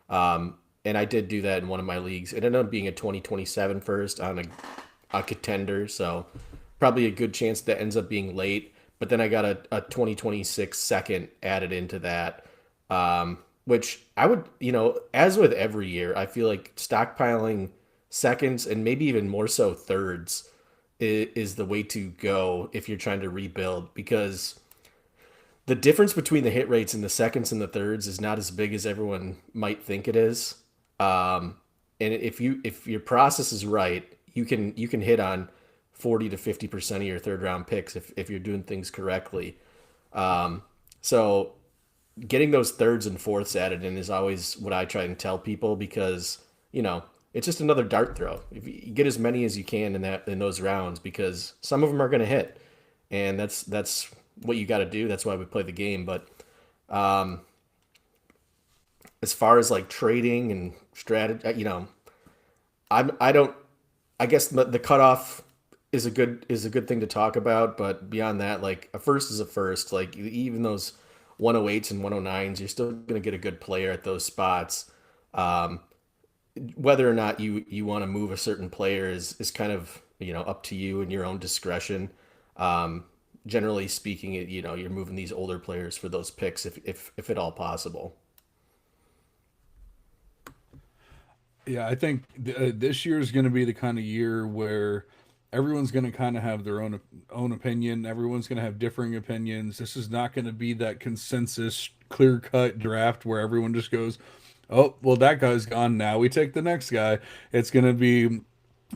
And I did do that in one of my leagues. It ended up being a 2027 first on a contender, so probably a good chance that ends up being late. But then I got a 2026 second added into that, which I would, as with every year, I feel like stockpiling seconds and maybe even more so thirds is the way to go if you're trying to rebuild, because the difference between the hit rates in the seconds and the thirds is not as big as everyone might think it is. And if your process is right, you can hit on 40 to 50% of your third round picks if you're doing things correctly. So getting those thirds and fourths added in is always what I try and tell people, because it's just another dart throw. If you get as many as you can in those rounds, because some of them are going to hit, and that's what you got to do. That's why we play the game. But as far as like trading and strategy, I don't. I guess the cutoff is a good thing to talk about, but beyond that, like a first is a first. Like even those 108s and 109s, you're still going to get a good player at those spots. Whether or not you want to move a certain player is kind of up to you and your own discretion. Generally speaking, you're moving these older players for those picks if at all possible. Yeah, I think this year is going to be the kind of year where everyone's going to kind of have their own opinion. Everyone's going to have differing opinions. This is not going to be that consensus, clear-cut draft where everyone just goes, "Oh, well, that guy's gone. Now we take the next guy." It's going to be,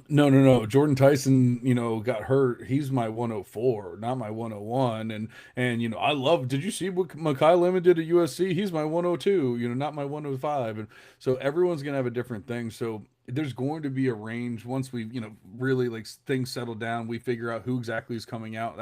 no. Jordan Tyson, got hurt. He's my 104, not my 101. And I love. Did you see what Mekhi Lemon did at USC? He's my 102. Not my 105. And so everyone's gonna have a different thing. So there's going to be a range once we, really like things settle down. We figure out who exactly is coming out.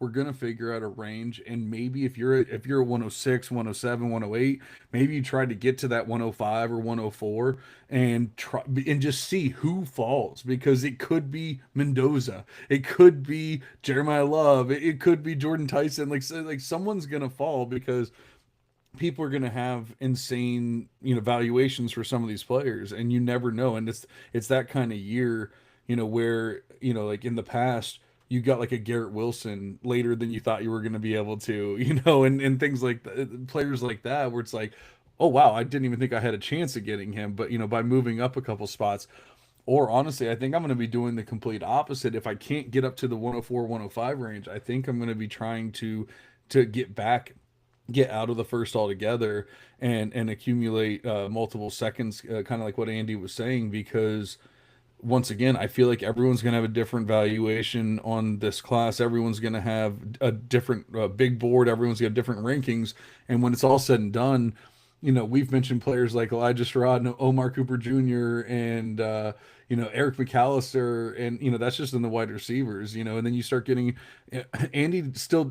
We're gonna figure out a range. And maybe if you're a 106, 107, 108, maybe you try to get to that 105 or 104 and try and just see who falls, because it could be Mendoza, it could be Jeremiah Love, it could be Jordan Tyson. Like someone's gonna fall, because people are going to have insane, valuations for some of these players, and you never know. And it's that kind of year, where, like in the past, you got like a Garrett Wilson later than you thought you were going to be able to, and things like players like that, where it's like, oh wow, I didn't even think I had a chance of getting him, but by moving up a couple spots. Or honestly, I think I'm going to be doing the complete opposite. If I can't get up to the 104, 105 range, I think I'm going to be trying to get out of the first altogether, and accumulate multiple seconds, kind of like what Andy was saying, because once again, I feel like everyone's going to have a different valuation on this class. Everyone's going to have a different big board. Everyone's got different rankings. And when it's all said and done, we've mentioned players like Elijah Sherrod and Omar Cooper Jr. and, Eric McAllister. And, that's just in the wide receivers, and then you start getting Andy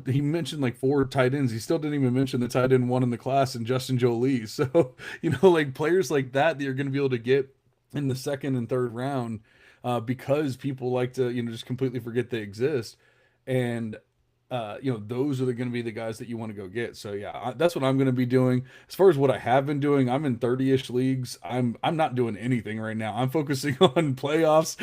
he mentioned like 4 tight ends. He still didn't even mention the tight end one in the class and Justin Jolie. So, like players like that you're going to be able to get in the second and third round, because people like to just completely forget they exist. And those are going to be the guys that you want to go get. So yeah, that's what I'm going to be doing. As far as what I have been doing, I'm in 30-ish leagues. I'm not doing anything right now. I'm focusing on playoffs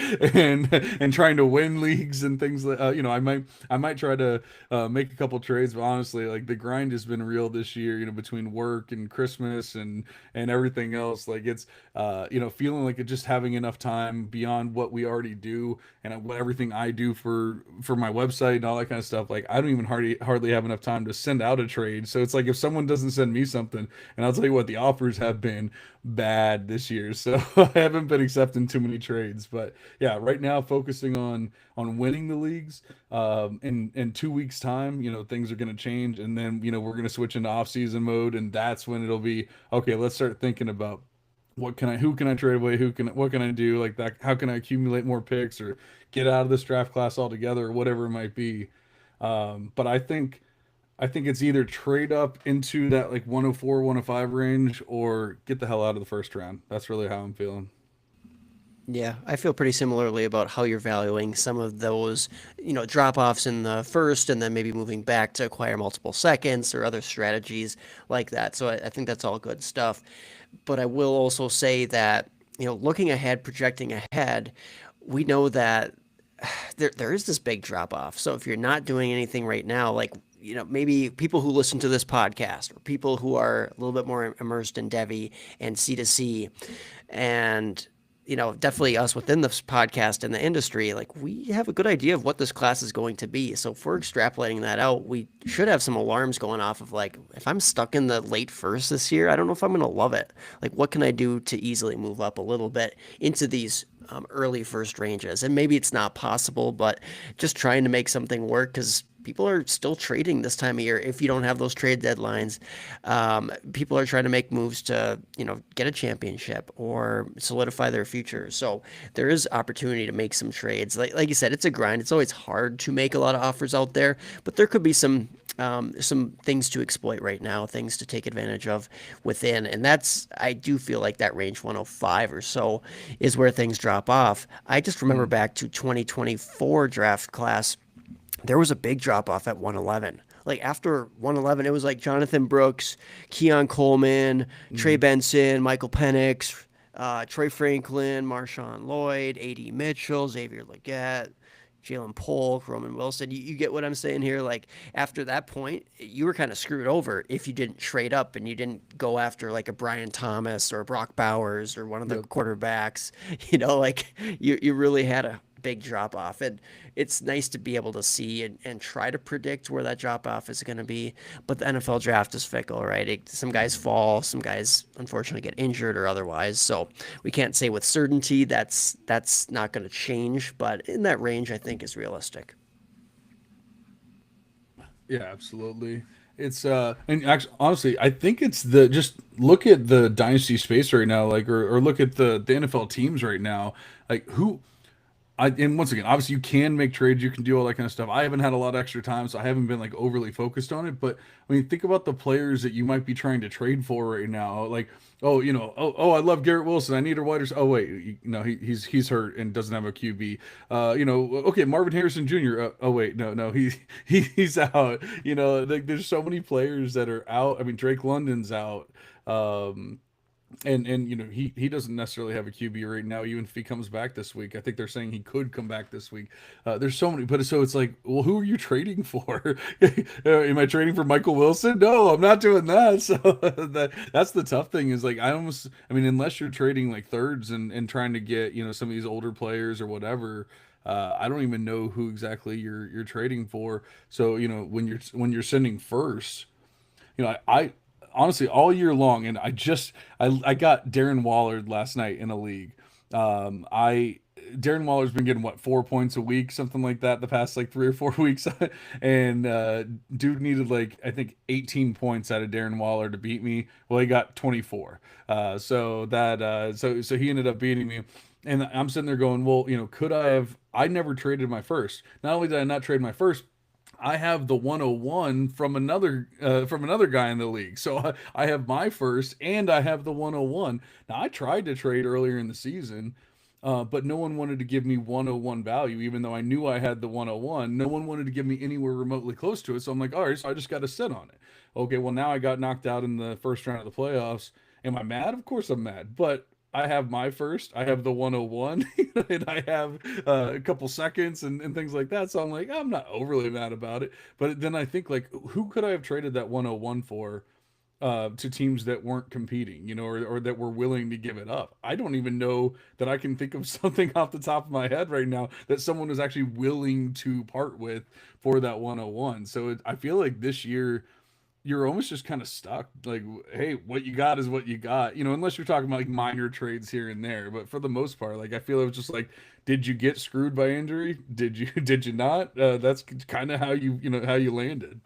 and trying to win leagues and things like, I might try to make a couple trades, but honestly, like the grind has been real this year, between work and Christmas and everything else. Like it's feeling like it, just having enough time beyond what we already do and what everything I do for my website and all that kind of stuff. Like I don't even hardly have enough time to send out a trade. So it's like if someone doesn't send me something, and I'll tell you what, the offers have been bad this year. So I haven't been accepting too many trades. But yeah, right now focusing on winning the leagues. In 2 weeks time, things are going to change, and then we're going to switch into off season mode, and that's when it'll be okay. Let's start thinking about who can I trade away? What can I do like that? How can I accumulate more picks or get out of this draft class altogether or whatever it might be? But I think it's either trade up into that like 104, 105 range or get the hell out of the first round. That's really how I'm feeling. Yeah, I feel pretty similarly about how you're valuing some of those, drop-offs in the first and then maybe moving back to acquire multiple seconds or other strategies like that. So I think that's all good stuff. But I will also say that, looking ahead, projecting ahead, we know that there is this big drop-off. So if you're not doing anything right now, like, maybe people who listen to this podcast or people who are a little bit more immersed in Devy and C2C and definitely us within this podcast and the industry, like we have a good idea of what this class is going to be. So if we're extrapolating that out, we should have some alarms going off of like, if I'm stuck in the late first this year, I don't know if I'm going to love it. Like, what can I do to easily move up a little bit into these early first ranges? And maybe it's not possible, but just trying to make something work, because people are still trading this time of year. If you don't have those trade deadlines, people are trying to make moves to, get a championship or solidify their future. So there is opportunity to make some trades. Like you said, it's a grind. It's always hard to make a lot of offers out there, but there could be some things to exploit right now, things to take advantage of within. And I do feel like that range 105 or so is where things drop off. I just remember back to 2024 draft class, there was a big drop off at 111. Like after 111, it was like Jonathan Brooks, Keon Coleman, Trey Benson, Michael Penix, Troy Franklin, Marshawn Lloyd, A.D. Mitchell, Xavier Legette, Jalen Polk, Roman Wilson. You get what I'm saying here? Like after that point, you were kind of screwed over if you didn't trade up and you didn't go after like a Brian Thomas or a Brock Bowers or one of the quarterbacks. Like you really had a big drop off, and it's nice to be able to see and try to predict where that drop off is going to be. But the NFL draft is fickle, right? Some guys fall, some guys unfortunately get injured or otherwise. So we can't say with certainty that's not going to change, but in that range, I think is realistic. Yeah, absolutely. It's and actually, honestly, I think it's just look at the dynasty space right now, like or look at the NFL teams right now, like who. and once again, obviously you can make trades, you can do all that kind of stuff. I haven't had a lot of extra time, so I haven't been like overly focused on it. But I mean, think about the players that you might be trying to trade for right now. Like, oh, I love Garrett Wilson. I need a wide receiver. Oh wait, no, he's hurt and doesn't have a QB. Okay, Marvin Harrison Jr. Oh wait, no, he's out. Like there's so many players that are out. I mean, Drake London's out. Um, and he doesn't necessarily have a QB right now, even if he comes back this week. I think they're saying he could come back this week. There's so many, but so it's like, well, who are you trading for? Am I trading for Michael Wilson? No, I'm not doing that. So that's the tough thing is like I mean, unless you're trading like thirds and trying to get some of these older players or whatever. I don't even know who exactly you're trading for. So when you're sending first, I honestly all year long, and I got Darren Waller last night in a league. I Darren Waller's been getting what 4 points a week, something like that, the past like 3 or 4 weeks, and dude needed like I think 18 points out of Darren Waller to beat me. Well, he got 24, so he ended up beating me. And I'm sitting there going, well, could I have? I never traded my first. Not only did I not trade my first, I have the 101 from another guy in the league. So I have my first and I have the 101. Now I tried to trade earlier in the season, but no one wanted to give me 101 value, even though I knew I had the 101. No one wanted to give me anywhere remotely close to it. So I'm like, all right, so I just got to sit on it. Okay, well now I got knocked out in the first round of the playoffs. Am I mad? Of course I'm mad, but I have my first, I have the 101, and I have a couple seconds and things like that. So I'm like, I'm not overly mad about it. But then I think, like, who could I have traded that 101 for to teams that weren't competing, or that were willing to give it up? I don't even know that I can think of something off the top of my head right now that someone was actually willing to part with for that 101. So I feel like this year you're almost just kind of stuck. Like, hey, what you got is what you got, unless you're talking about like minor trades here and there. But for the most part, like, I feel it was just like, did you get screwed by injury? Did you, did you not? That's kind of how how you landed.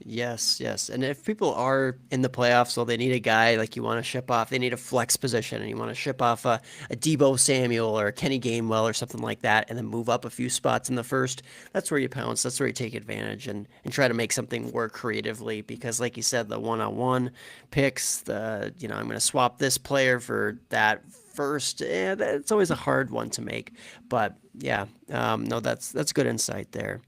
Yes, yes. And if people are in the playoffs, so they need a guy like you want to ship off, they need a flex position, and you want to ship off a Debo Samuel or a Kenny Gainwell or something like that, and then move up a few spots in the first, that's where you pounce. That's where you take advantage and try to make something work creatively. Because, like you said, the one-on-one picks, I'm going to swap this player for that first. It's always a hard one to make. But yeah, no, that's good insight there.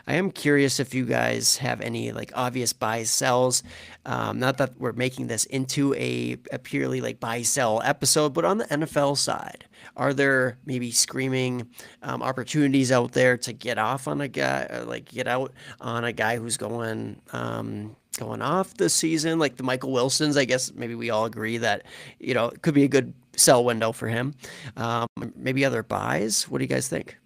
I am curious if you guys have any like obvious buys sells. Not that we're making this into a purely like buy sell episode, but on the NFL side, are there maybe screaming opportunities out there to get off on a guy, like get out on a guy who's going off this season, like the Michael Wilsons? I guess maybe we all agree that it could be a good sell window for him. Maybe other buys. What do you guys think?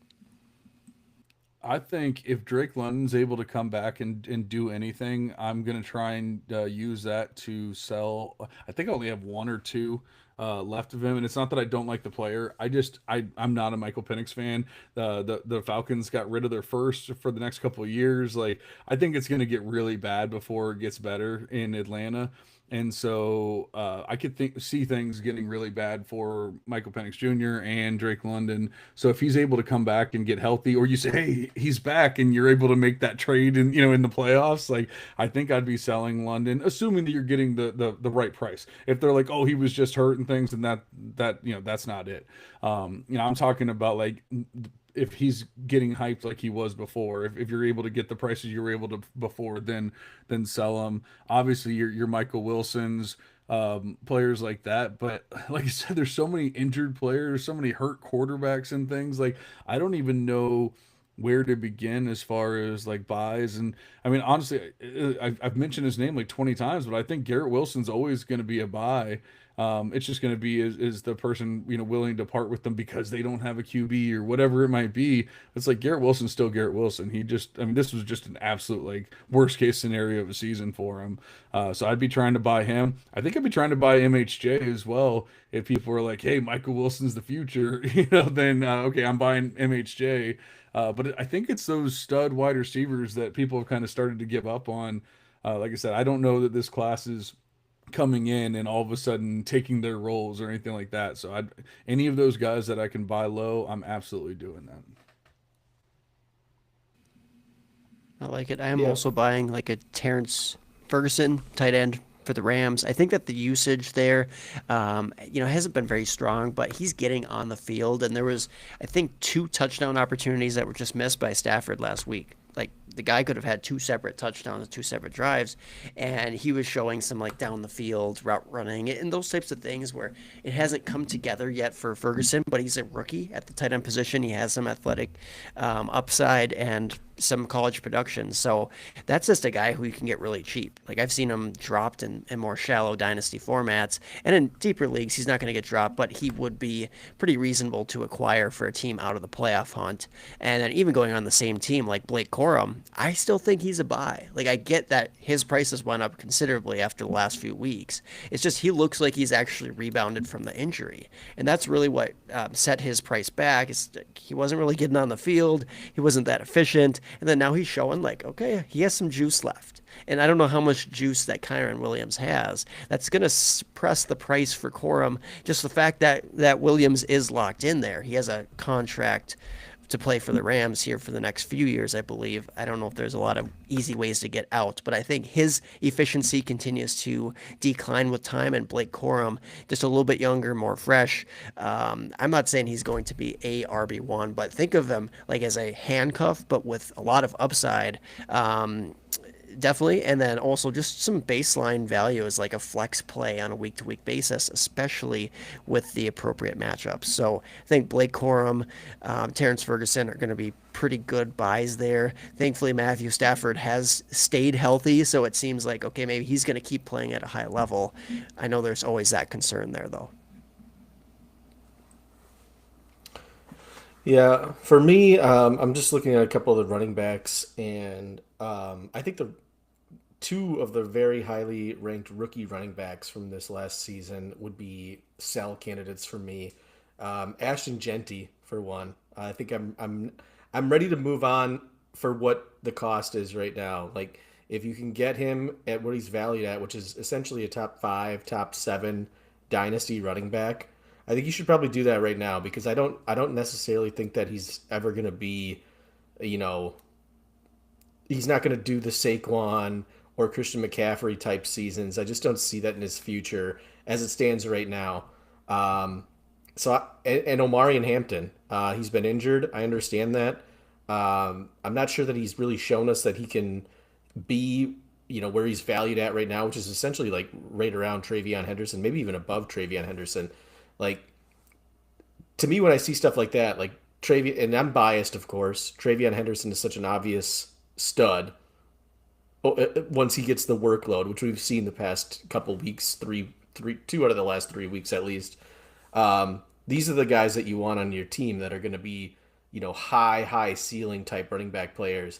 I think if Drake London's able to come back and do anything, I'm gonna try and use that to sell. I think I only have one or two left of him, and it's not that I don't like the player. I'm not a Michael Penix fan. The Falcons got rid of their first for the next couple of years. Like, I think it's gonna get really bad before it gets better in Atlanta. And so I could see things getting really bad for Michael Penix Jr. and Drake London. So if he's able to come back and get healthy, or you say, hey, he's back, and you're able to make that trade in the playoffs, like, I think I'd be selling London, assuming that you're getting the right price. If they're like, oh, he was just hurt and things, and that's not it. I'm talking about like if he's getting hyped like he was before, if you're able to get the prices you were able to before, then sell him. Obviously, your Michael Wilsons, players like that. But like I said, there's so many injured players, so many hurt quarterbacks and things. Like, I don't even know where to begin as far as like buys. And I mean, honestly, I've mentioned his name like 20 times, but I think Garrett Wilson's always going to be a buy. It's just going to be is the person willing to part with them because they don't have a QB or whatever it might be. It's like Garrett Wilson's still Garrett Wilson. I mean, this was just an absolute like worst case scenario of a season for him. So I'd be trying to buy him. I think I'd be trying to buy MHJ as well. If people are like, hey, Michael Wilson's the future, then okay, I'm buying MHJ. But I think it's those stud wide receivers that people have kind of started to give up on. Like I said, I don't know that this class is coming in and all of a sudden taking their roles or anything like that. So any of those guys that I can buy low, I'm absolutely doing that. I like it. I am Yeah. also buying like a Terrence Ferguson tight end for the Rams. I think that the usage there, hasn't been very strong, but he's getting on the field. And there was, I think, 2 touchdown opportunities that were just missed by Stafford last week. Like the guy could have had 2 separate touchdowns, 2 separate drives, and he was showing some like down the field route running and those types of things where it hasn't come together yet for Ferguson. But he's a rookie at the tight end position. He has some athletic upside and some college production. So that's just a guy who you can get really cheap. Like I've seen him dropped in more shallow dynasty formats, and in deeper leagues he's not going to get dropped, but he would be pretty reasonable to acquire for a team out of the playoff hunt. And then even going on the same team like Blake Corum, I still think he's a buy. Like I get that his prices went up considerably after the last few weeks. It's just he looks like he's actually rebounded from the injury, and that's really what set his price back. He wasn't really getting on the field. He wasn't that efficient. And then now he's showing like, okay, he has some juice left. And I don't know how much juice that Kyron Williams has. That's going to suppress the price for Corum. Just the fact that Williams is locked in there. He has a contract to play for the Rams here for the next few years, I believe. I don't know if there's a lot of easy ways to get out, but I think his efficiency continues to decline with time, and Blake Corum, just a little bit younger, more fresh. I'm not saying he's going to be a RB1, but think of him like as a handcuff, but with a lot of upside. Definitely. And then also just some baseline value as like a flex play on a week-to-week basis, especially with the appropriate matchups. So I think Blake Corum, Terrence Ferguson are going to be pretty good buys there. Thankfully, Matthew Stafford has stayed healthy, so it seems like, okay, maybe he's going to keep playing at a high level. I know there's always that concern there, though. Yeah, for me, I'm just looking at a couple of the running backs, and I think the 2 of the very highly ranked rookie running backs from this last season would be sell candidates for me. Ashton Genty for one. I think I'm ready to move on for what the cost is right now. Like if you can get him at what he's valued at, which is essentially a top 5, top 7 dynasty running back, I think you should probably do that right now, because I don't necessarily think that he's ever going to be, he's not going to do the Saquon or Christian McCaffrey type seasons. I just don't see that in his future as it stands right now. And Omari and Hampton, he's been injured. I understand that. I'm not sure that he's really shown us that he can be, where he's valued at right now, which is essentially like right around Travion Henderson, maybe even above Travion Henderson. Like, to me, when I see stuff like that, like Travion, and I'm biased, of course, Travion Henderson is such an obvious stud once he gets the workload, which we've seen the past couple weeks, 2 out of the last 3 weeks at least. These are the guys that you want on your team that are going to be, high ceiling type running back players.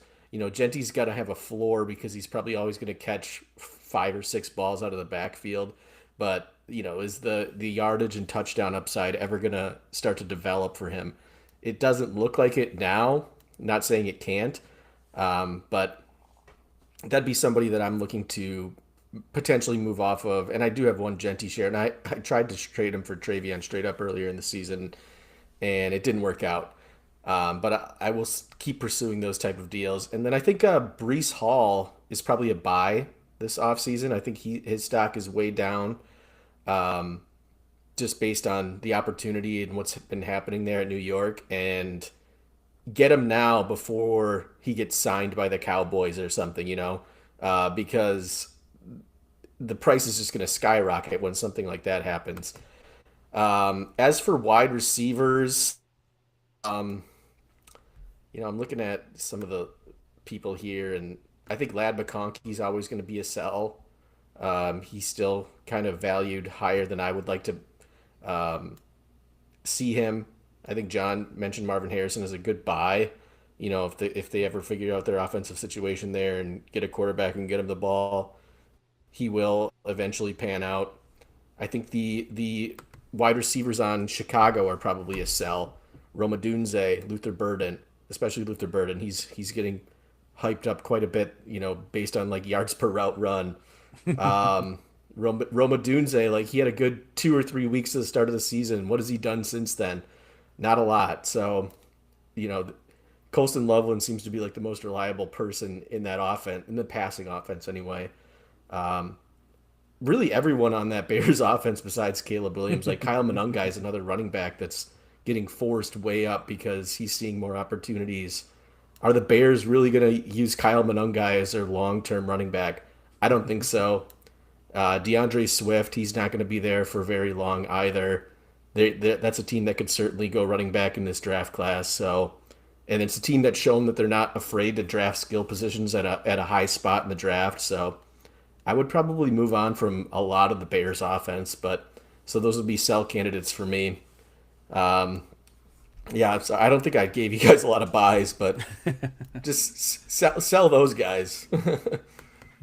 Genty's got to have a floor because he's probably always going to catch 5 or 6 balls out of the backfield. But, is the yardage and touchdown upside ever going to start to develop for him? It doesn't look like it now. Not saying it can't. But that'd be somebody that I'm looking to potentially move off of. And I do have one Genty share. And I tried to trade him for Travion straight up earlier in the season, and it didn't work out. But I will keep pursuing those type of deals. And then I think Breece Hall is probably a buy this offseason. I think his stock is way down, just based on the opportunity and what's been happening there at New York. And get him now before he gets signed by the Cowboys or something, because the price is just going to skyrocket when something like that happens. As for wide receivers, I'm looking at some of the people here, and I think Lad McConkey's always going to be a sell. He's still kind of valued higher than I would like to see him. I think John mentioned Marvin Harrison as a good buy. If they ever figure out their offensive situation there and get a quarterback and get him the ball, he will eventually pan out. I think the wide receivers on Chicago are probably a sell. Roma Dunze, Luther Burden, especially Luther Burden. He's getting hyped up quite a bit, based on like yards per route run. Roma Dunze, like he had a good 2 or 3 weeks at the start of the season. What has he done since then? Not a lot. So, you know, Colston Loveland seems to be like the most reliable person in that offense, in the passing offense anyway. Um, really, everyone on that Bears offense besides Caleb Williams, like Kyle Monungai is another running back that's getting forced way up because he's seeing more opportunities. Are the Bears really going to use Kyle Monungai as their long-term running back? I don't think so. DeAndre Swift, he's not going to be there for very long either. That's a team that could certainly go running back in this draft class. So, and it's a team that's shown that they're not afraid to draft skill positions at a high spot in the draft. So, I would probably move on from a lot of the Bears offense, but so those would be sell candidates for me. Um, yeah, so I don't think I gave you guys a lot of buys, but just sell those guys.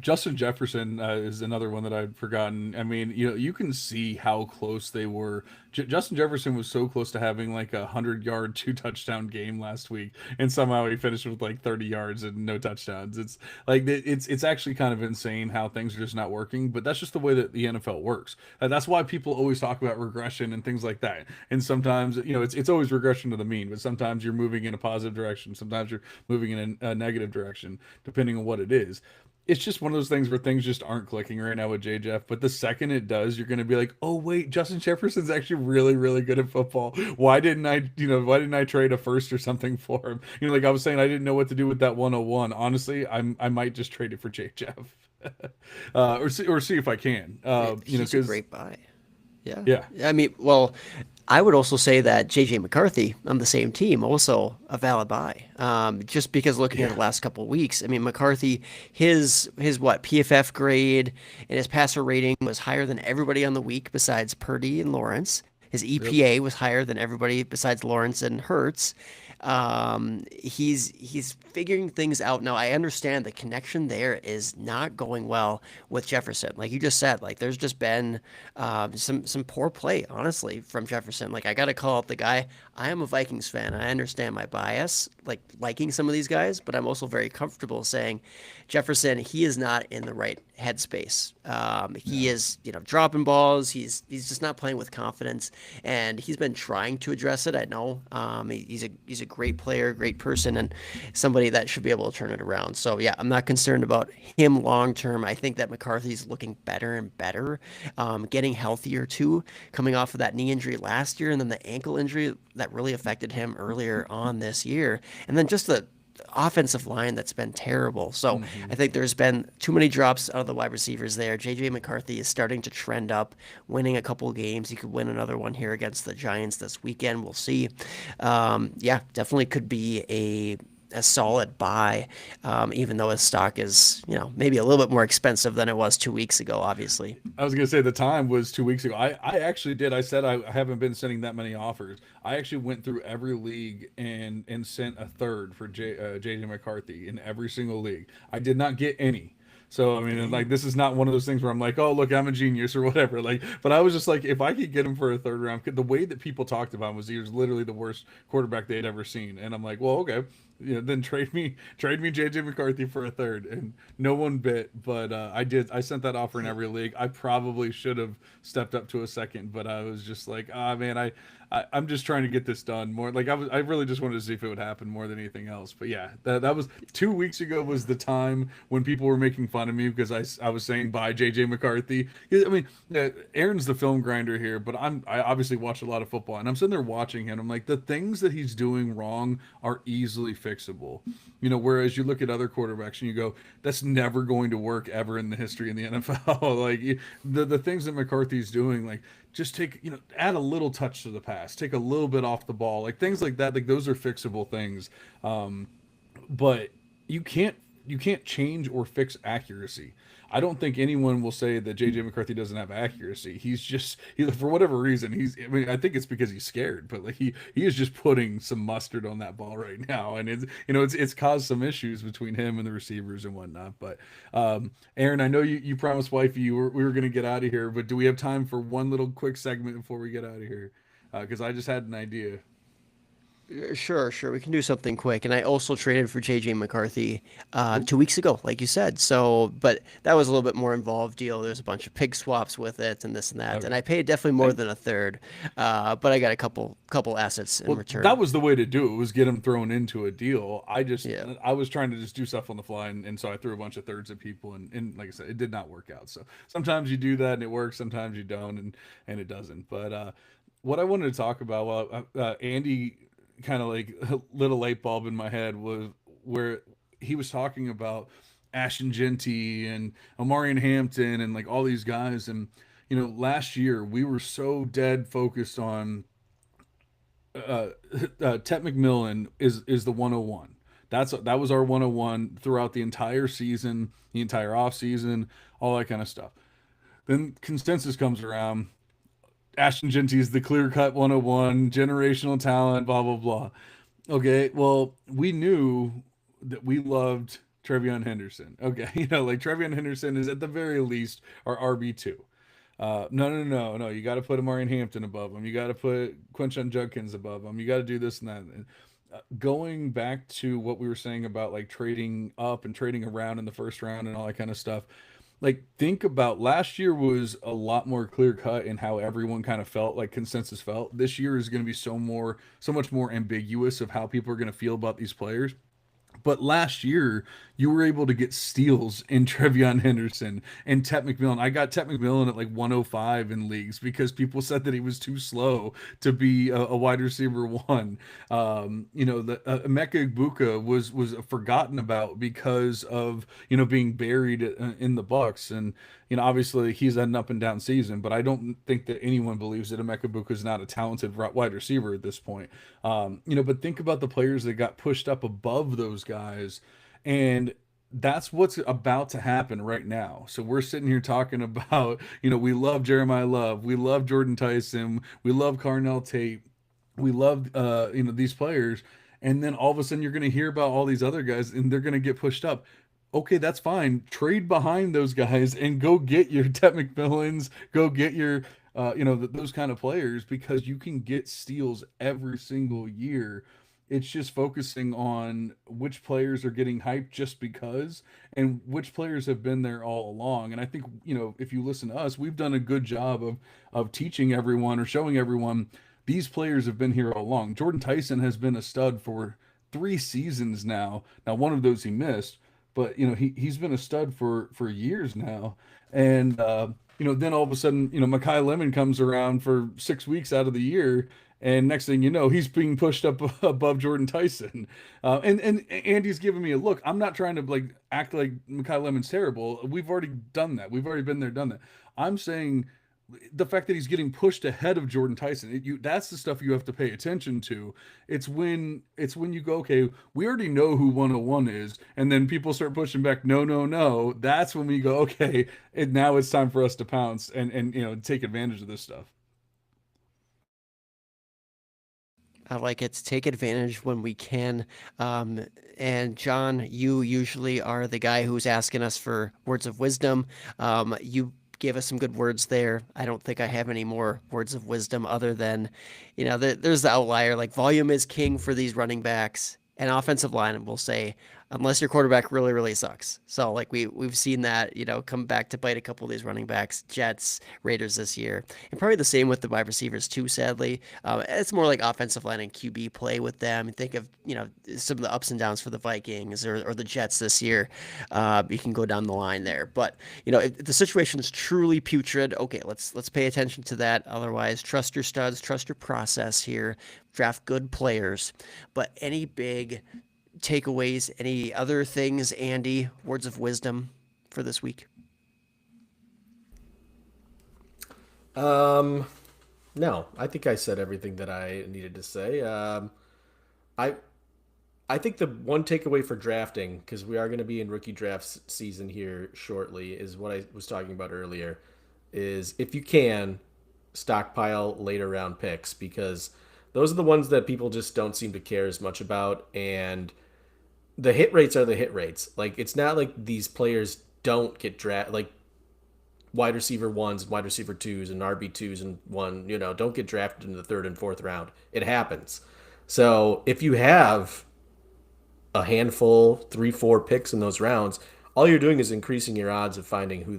Justin Jefferson is another one that I'd forgotten. I mean, you can see how close they were. Justin Jefferson was so close to having like 100-yard, 2 touchdown game last week, and somehow he finished with like 30 yards and no touchdowns. It's like it's actually kind of insane how things are just not working. But that's just the way that the NFL works. That's why people always talk about regression and things like that. And sometimes it's always regression to the mean, but sometimes you're moving in a positive direction, sometimes you're moving in a negative direction, depending on what it is. It's just one of those things where things just aren't clicking right now with J Jeff. But the second it does, you're going to be like, oh wait, Justin Jefferson's actually really, really good at football. Why didn't I trade a first or something for him? Like I was saying, I didn't know what to do with that 101. Honestly, I might just trade it for J Jeff, or see if I can. He's a Because great buy. Yeah. yeah, I mean, well, I would also say that JJ McCarthy on the same team also a valid buy. Just because looking at the last couple of weeks, I mean McCarthy, his what PFF grade and his passer rating was higher than everybody on the week besides Purdy and Lawrence. His EPA was higher than everybody besides Lawrence and Hurts. He's figuring things out now. I understand the connection there is not going well with Jefferson. Like you just said, like there's just been some poor play, honestly, from Jefferson. Like I got to call out the guy. I am a Vikings fan. I understand my bias, like liking some of these guys, but I'm also very comfortable saying Jefferson, he is not in the right headspace. He is, dropping balls. He's just not playing with confidence, and he's been trying to address it. I know. He's a great player, great person, and somebody that should be able to turn it around. So yeah, I'm not concerned about him long term. I think that McCarthy's looking better and better, getting healthier too, coming off of that knee injury last year, and then the ankle injury that really affected him earlier on this year, and then just the offensive line that's been terrible. So I think there's been too many drops out of the wide receivers there. JJ McCarthy is starting to trend up, winning a couple of games. He could win another one here against the Giants this weekend. We'll see. Yeah, definitely could be a solid buy, even though his stock is, maybe a little bit more expensive than it was 2 weeks ago, obviously. I was gonna say the time was 2 weeks ago. I actually did. I said I haven't been sending that many offers. I actually went through every league and sent a third for JJ McCarthy in every single league. I did not get any. So I mean, like this is not one of those things where I'm like, oh look, I'm a genius or whatever. Like, but I was just like, if I could get him for a third round, the way that people talked about him was he was literally the worst quarterback they'd ever seen, and I'm like, well, okay, then trade me JJ McCarthy for a third, and no one bit, but I did. I sent that offer in every league. I probably should have stepped up to a second, but I was just like, ah man, I'm just trying to get this done more. Like I really just wanted to see if it would happen more than anything else. But yeah, that was 2 weeks ago was the time when people were making fun of me because I was saying bye JJ McCarthy. I mean, Aaron's the film grinder here, but I obviously watch a lot of football, and I'm sitting there watching him. I'm like, the things that he's doing wrong are easily fixable. Whereas you look at other quarterbacks and you go, that's never going to work ever in the history in the NFL. Like the things that McCarthy's doing, like just take, add a little touch to the pass, take a little bit off the ball, like things like that. Like those are fixable things. But you can't change or fix accuracy. I don't think anyone will say that JJ McCarthy doesn't have accuracy. He for whatever reason, I think it's because he's scared, but like he is just putting some mustard on that ball right now. And it's caused some issues between him and the receivers and whatnot. But Aaron, I know you promised wifey we were going to get out of here, but do we have time for one little quick segment before we get out of here? Because I just had an idea. Sure, sure. We can do something quick. And I also traded for JJ McCarthy 2 weeks ago, like you said. So, but that was a little bit more involved deal. There's a bunch of pig swaps with it and this and that. And Okay. I paid definitely more And than a third, but I got a couple assets in well, that return. was the way to do it, was get him thrown into a deal. Yeah. I was trying to just do stuff on the fly, and so I threw a bunch of thirds at people, and like I said, it did not work out. So sometimes you do that and it works, sometimes you don't, and it doesn't. But what I wanted to talk about, well, Andy kind of like lit a light bulb in my head, was where he was talking about Ashton Genty and Omarion Hampton and like all these guys. And last year we were so dead focused on uh, Tet McMillan is the 101. That was our 101 throughout the entire season, the entire off season, all that kind of stuff. Then consensus comes around. Ashton Genty is the clear cut 101, generational talent, blah blah blah. Okay, well, we knew that we loved Trevion Henderson. Okay, like Trevion Henderson is at the very least our RB2. No. You got to put Amarian Hampton above him. You got to put Quinshon Judkins above him. You got to do this and that. And, going back to what we were saying about like trading up and trading around in the first round and all that kind of stuff. Like, think about last year was a lot more clear cut in how everyone kind of felt, like consensus felt. This year is going to be so much more ambiguous of how people are going to feel about these players. But last year, you were able to get steals in Trevion Henderson and Tet McMillan. I got Tet McMillan at like 105 in leagues because people said that he was too slow to be a wide receiver one. The Emeka Egbuka was forgotten about because of being buried in the Bucks, and obviously he's had an up and down season. But I don't think that anyone believes that Emeka Egbuka is not a talented wide receiver at this point. But think about the players that got pushed up above those guys, and that's what's about to happen right now. So we're sitting here talking about, we love Jeremiah Love, we love Jordan Tyson, we love Carnell Tate, we love these players, and then all of a sudden you're going to hear about all these other guys and they're going to get pushed up. Okay, that's fine. Trade behind those guys and go get your Tet McMillans, go get your those kind of players, because you can get steals every single year. It's just focusing on which players are getting hyped just because, and which players have been there all along. And I think, if you listen to us, we've done a good job of teaching everyone or showing everyone these players have been here all along. Jordan Tyson has been a stud for 3 seasons now. Now, one of those he missed, but he's been a stud for years now. And then all of a sudden, Makai Lemon comes around for 6 weeks out of the year, and next thing you know, he's being pushed up above Jordan Tyson. And Andy's giving me a look. I'm not trying to like act like Makai Lemon's terrible. We've already done that. We've already been there, done that. I'm saying the fact that he's getting pushed ahead of Jordan Tyson, that's the stuff you have to pay attention to. It's when you go, okay, we already know who 101 is, and then people start pushing back, no, no, no. That's when we go, okay, and now it's time for us to pounce and take advantage of this stuff. I like it. Take advantage when we can. And John, you usually are the guy who's asking us for words of wisdom. You gave us some good words there. I don't think I have any more words of wisdom other than, there's the outlier. Like, volume is king for these running backs. And offensive line will say, unless your quarterback really, really sucks. So like we've seen that, come back to bite a couple of these running backs, Jets, Raiders this year. And probably the same with the wide receivers too, sadly. It's more like offensive line and QB play with them. Think of, some of the ups and downs for the Vikings or the Jets this year. You can go down the line there. But, if the situation is truly putrid, okay, let's pay attention to that. Otherwise, trust your studs, trust your process here, draft good players. But any big takeaways, any other things, Andy, words of wisdom for this week? No, I think I said everything that I needed to say. I I think the one takeaway for drafting, because we are going to be in rookie draft season here shortly, is what I was talking about earlier, is if you can stockpile later round picks, because those are the ones that people just don't seem to care as much about, and the hit rates are the hit rates. Like, it's not like these players don't get draft, like wide receiver ones, wide receiver twos, and RB twos and one, don't get drafted in the third and fourth round. It happens. So if you have a handful, 3, 4 picks in those rounds, all you're doing is increasing your odds of finding who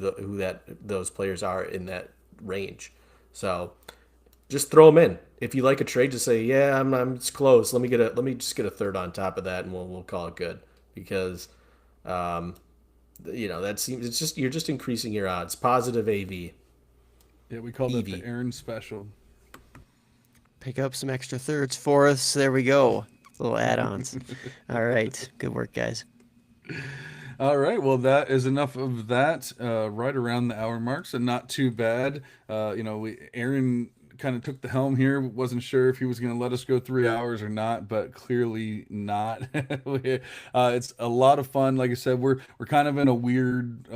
those players are in that range. So just throw them in. If you like a trade, just say, yeah, I'm it's close. Let me just get a third on top of that, and we'll call it good. Because, um, that seems it's just you're just increasing your odds. Positive AV. Yeah, we call that the EV. Aaron special. Pick up some extra thirds for us. There we go. Little add-ons. All right. Good work, guys. All right, well, that is enough of that. Right around the hour mark, so not too bad. Aaron kind of took the helm here. Wasn't sure if he was going to let us go 3 hours or not, but clearly not. It's a lot of fun. Like I said, we're kind of in a weird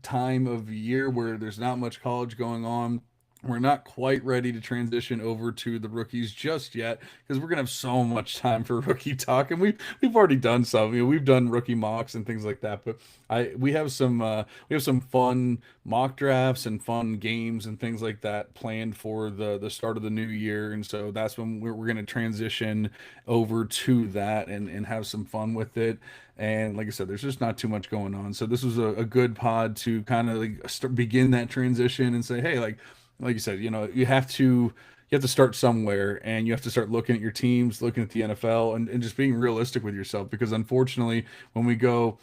time of year where there's not much college going on. We're not quite ready to transition over to the rookies just yet because we're gonna have so much time for rookie talk, and we've already done some. We've done rookie mocks and things like that, but we have some fun mock drafts and fun games and things like that planned for the start of the new year, and so that's when we're gonna transition over to that and have some fun with it. And like I said, there's just not too much going on, so this was a good pod to kind of like begin that transition and say, hey, like you said, you have to start somewhere, and you have to start looking at your teams, looking at the NFL, and just being realistic with yourself. Because unfortunately, when we go,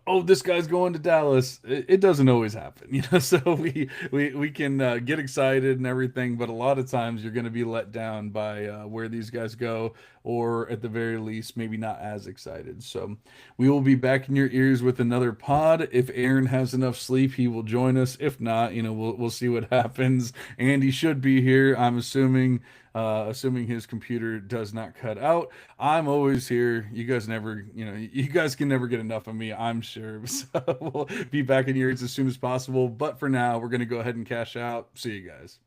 oh, this guy's going to Dallas, it doesn't always happen, So we can get excited and everything, but a lot of times you're going to be let down by where these guys go, or at the very least, maybe not as excited. So we will be back in your ears with another pod. If Aaron has enough sleep, he will join us. If not, we'll see what happens. Andy should be here, I'm assuming his computer does not cut out. I'm always here. You guys never, you guys can never get enough of me, I'm sure. So we'll be back in your ears as soon as possible. But for now, we're going to go ahead and cash out. See you guys.